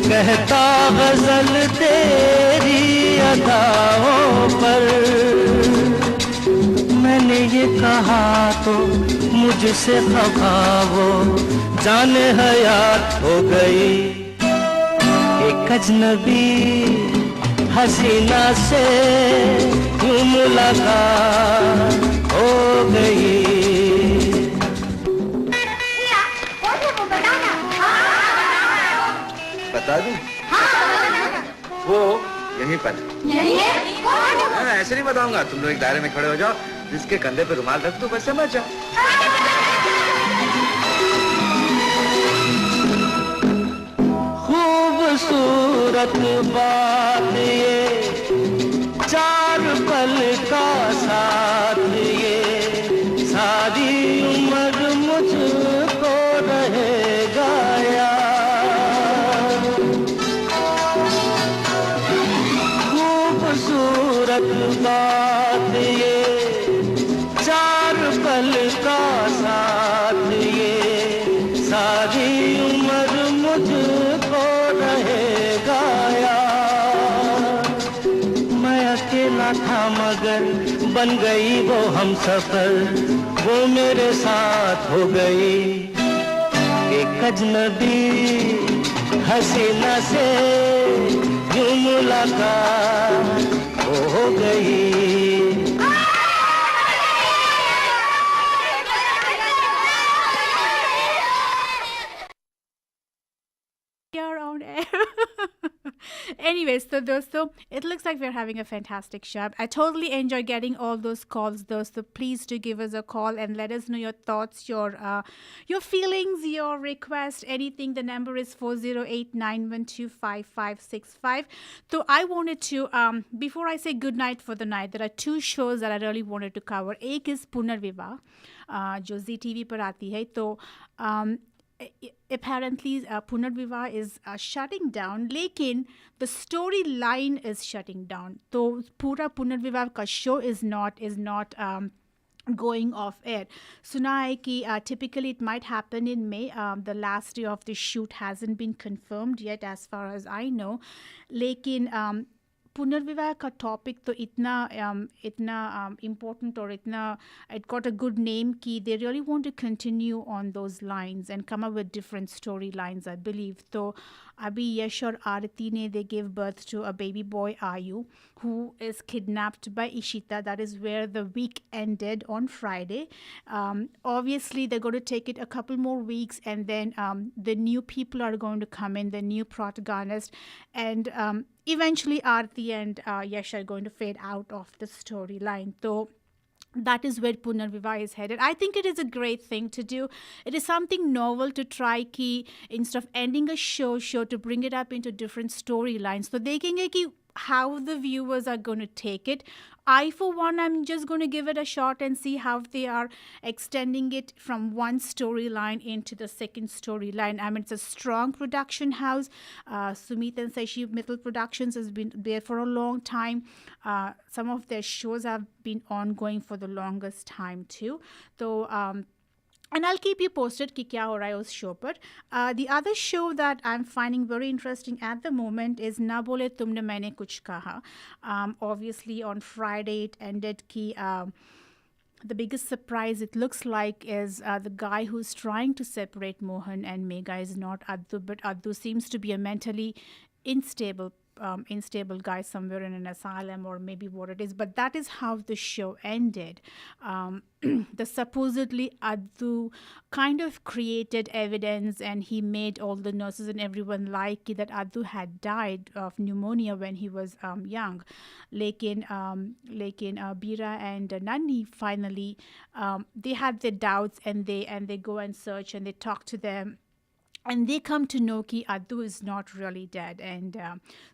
कहता गजल तेरी अदाओं पर। मैंने ये कहा तो मुझसे खफा वो जाने हयात हो गई, एक अजनबी हसीना से यूं मुलाकात हो गई। बता दूं? वो यहीं पर है। ऐसे नहीं बताऊंगा, तुम लोग एक दायरे में खड़े हो जाओ, जिसके कंधे पे रुमाल रख दो, बस समझ जाओ। खूबसूरत बात ये, चार पल का साथ ये, सारी उम्र मुझको रहेगा याद। खूबसूरत बात ये, चार पल का साथ ये, सारी उम्र मुझको रहेगा याद। मैं अकेला था मगर बन गई वो हमसफर, वो मेरे साथ हो गई, एक अजनबी हसीना से यूं मुलाकात हो गई। On air. Anyways, so dosto, it looks like we're having a fantastic show. I totally enjoy getting all those calls, dosto. Please do give us a call and let us know your thoughts, your feelings, your request, anything. The number is 408-912-5565. So I wanted to, before I say good night for the night, there are two shows that I really wanted to cover. Ek is Punarvivah, jo Zee TV par aati hai. So, apparently Punarvivah is shutting down, लेकिन the storyline is shutting down. तो पूरा Punarvivah का show is not going off air. सुना है कि typically it might happen in May. The last day of the shoot hasn't been confirmed yet as far as I know. लेकिन पुनर्विवाह का topic तो इतना important और इतना it got a good name कि they really want to continue on those lines and come up with different storylines, I believe. तो अभी यश और आरती ने they gave birth to a baby boy Ayu who is kidnapped by Ishita. That is where the week ended on Friday. Obviously they're going to take it a couple more weeks and then the new people are going to come in, the new protagonist, and eventually Aarti and Yash are going to fade out of the storyline. So that is where Punarvivah is headed. I think it is a great thing to do. It is something novel to try ki instead of ending a show to bring it up into different storylines. So देखेंगे कि how the viewers are going to take it. I, for one, I'm just going to give it a shot and see how they are extending it from one storyline into the second storyline. I mean, it's a strong production house. Sumit and Sashi Mittal Productions has been there for a long time. Some of their shows have been ongoing for the longest time too. So, And I'll keep you posted कि क्या हो रहा है उस show पर. The other show that I'm finding very interesting at the moment is ना बोले तुमने मैंने कुछ कहा. Obviously on Friday it ended कि the biggest surprise it looks like is the guy who's trying to separate Mohan and Megha is not Addu, but Addu seems to be a mentally unstable guy somewhere in an asylum or maybe what it is, but that is how the show ended. The supposedly Addu kind of created evidence and he made all the nurses and everyone like that Addu had died of pneumonia when he was young. Lekin Bira and Nani finally they had their doubts and they go and search and they talk to them. And they come to know कि Addu is not really dead. And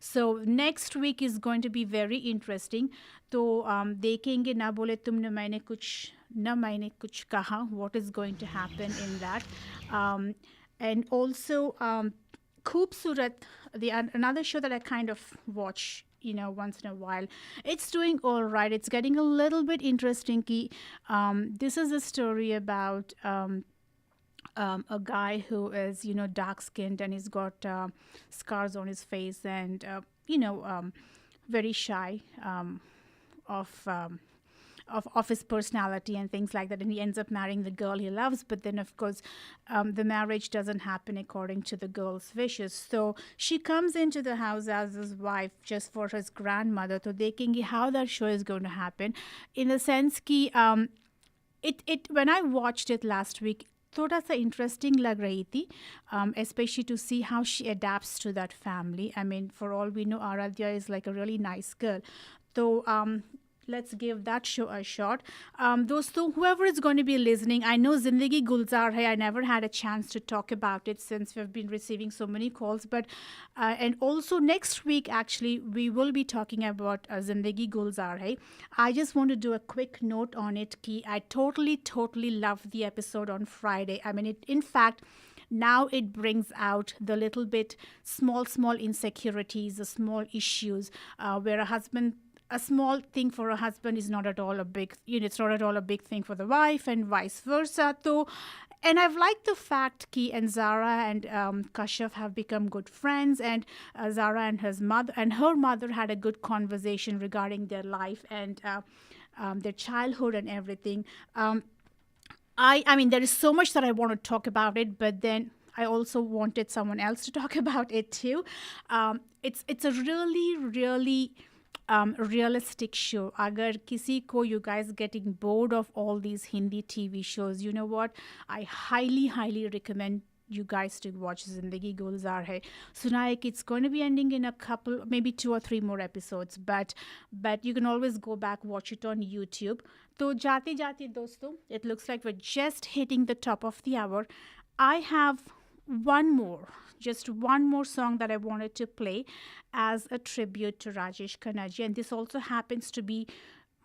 so next week is going to be very interesting. तो देखेंगे ना बोले तुमने मैंने कुछ कहा, what is going to happen in that. And also Khoobsurat, another show that I kind of watch once in a while. It's doing all right. It's getting a little bit interesting. Ki, this is a story about a guy who is, dark-skinned and he's got scars on his face and, very shy of his personality and things like that. And he ends up marrying the girl he loves. But then, of course, the marriage doesn't happen according to the girl's wishes. So she comes into the house as his wife just for his grandmother. So dekhenge how that show is going to happen. In the sense ki, when I watched it last week, थोड़ा सा interesting lag rahi thi, especially to see how she adapts to that family. I mean, for all we know, Aradhya is like a really nice girl. So let's give that show a shot. Dosto, whoever is going to be listening, I know Zindagi Gulzar Hai. I never had a chance to talk about it since we've been receiving so many calls. But and also next week, actually, we will be talking about Zindagi Gulzar Hai. I just want to do a quick note on it. Ki I totally loved the episode on Friday. I mean, in fact, now it brings out the little bit small insecurities, the small issues where a small thing for a husband is not at all a big, it's not at all a big thing for the wife and vice versa. And I've liked the fact Ki and Zara and Kashyap have become good friends, and Zara and her mother had a good conversation regarding their life and their childhood and everything. I mean, there is so much that I want to talk about it, but then I also wanted someone else to talk about it too. It's a really realistic show. Agar kisi ko you guys getting bored of all these Hindi TV shows, you know what? I highly recommend you guys to watch Zindagi Gulzar Hai. Sunaik, it's going to be ending in a couple, maybe 2 or 3 more episodes, but you can always go back, watch it on YouTube. So jate dosto, it looks like we're just hitting the top of the hour. I have just one more song that I wanted to play as a tribute to Rajesh Khanna ji, and this also happens to be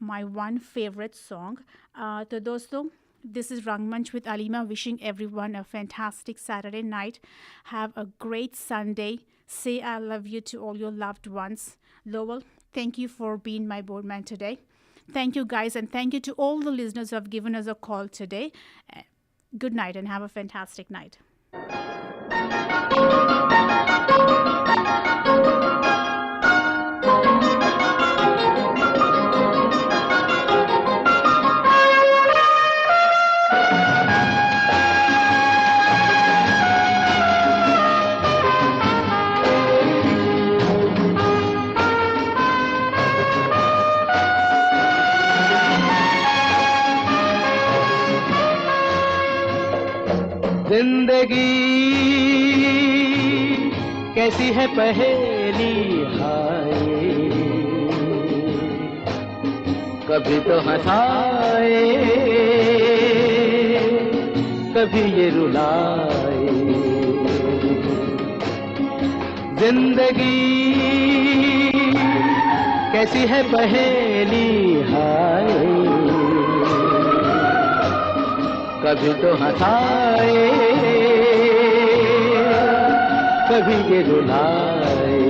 my one favorite song. So dosto, this is Rangmunch with Alima, wishing everyone a fantastic Saturday night. Have a great Sunday. Say I love you to all your loved ones. Lowell, thank you for being my board man today. Thank you guys, and thank you to all the listeners who have given us a call today. Good night and have a fantastic night. जिंदगी कैसी है पहेली हाय, कभी तो हंसाए कभी ये रुलाए। जिंदगी कैसी है पहेली हाय, कभी तो हंसाए कभी ये रुलाए।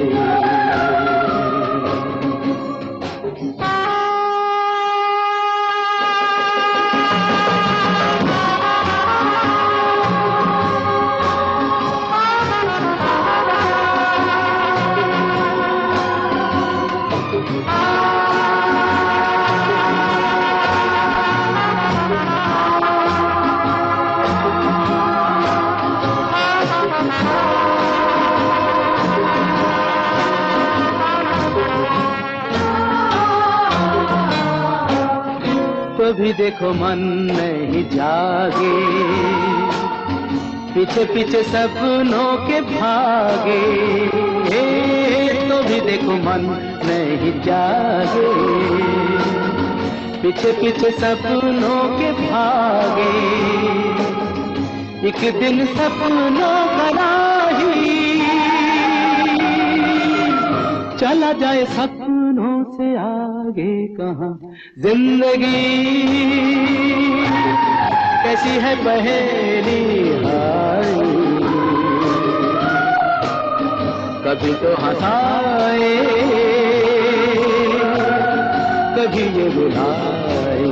तो भी देखो मन नहीं जागे, पीछे पीछे सपनों के भागे, तो भी देखो मन नहीं जागे, पीछे पीछे सपनों के भागे, एक दिन सपनों का राही चला जाए सपनों से आगे कहाँ। जिंदगी कैसी है पहेली हाय, कभी तो हंसाए कभी ये बुलाए।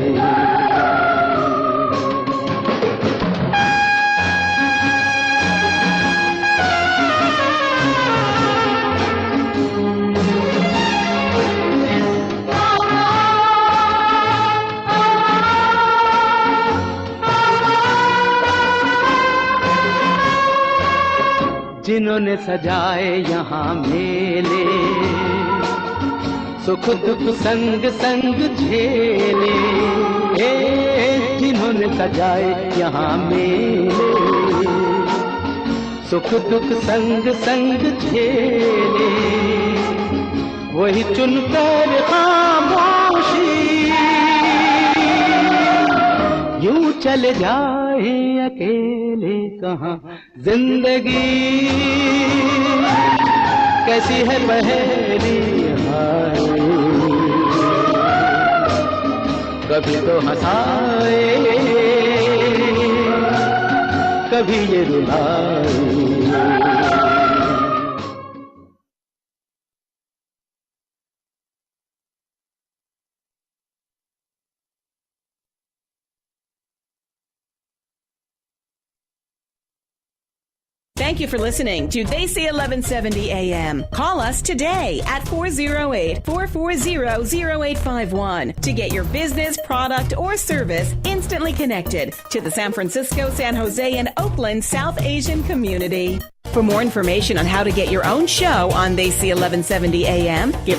जिन्होंने सजाए यहाँ मेले, सुख दुख संग संग झेले, जिन्होंने सजाए यहाँ मेले, सुख दुख संग संग झेले, वही चुनकर खामोशी यूं चले जाए अकेले कहाँ। जिंदगी कैसी है पहेली हाय, कभी तो हंसाए कभी ये रुलाए। Thank you for listening to Desi 1170 AM. Call us today at 408-440-0851 to get your business, product, or service instantly connected to the San Francisco, San Jose, and Oakland South Asian community. For more information on how to get your own show on Desi 1170 AM, give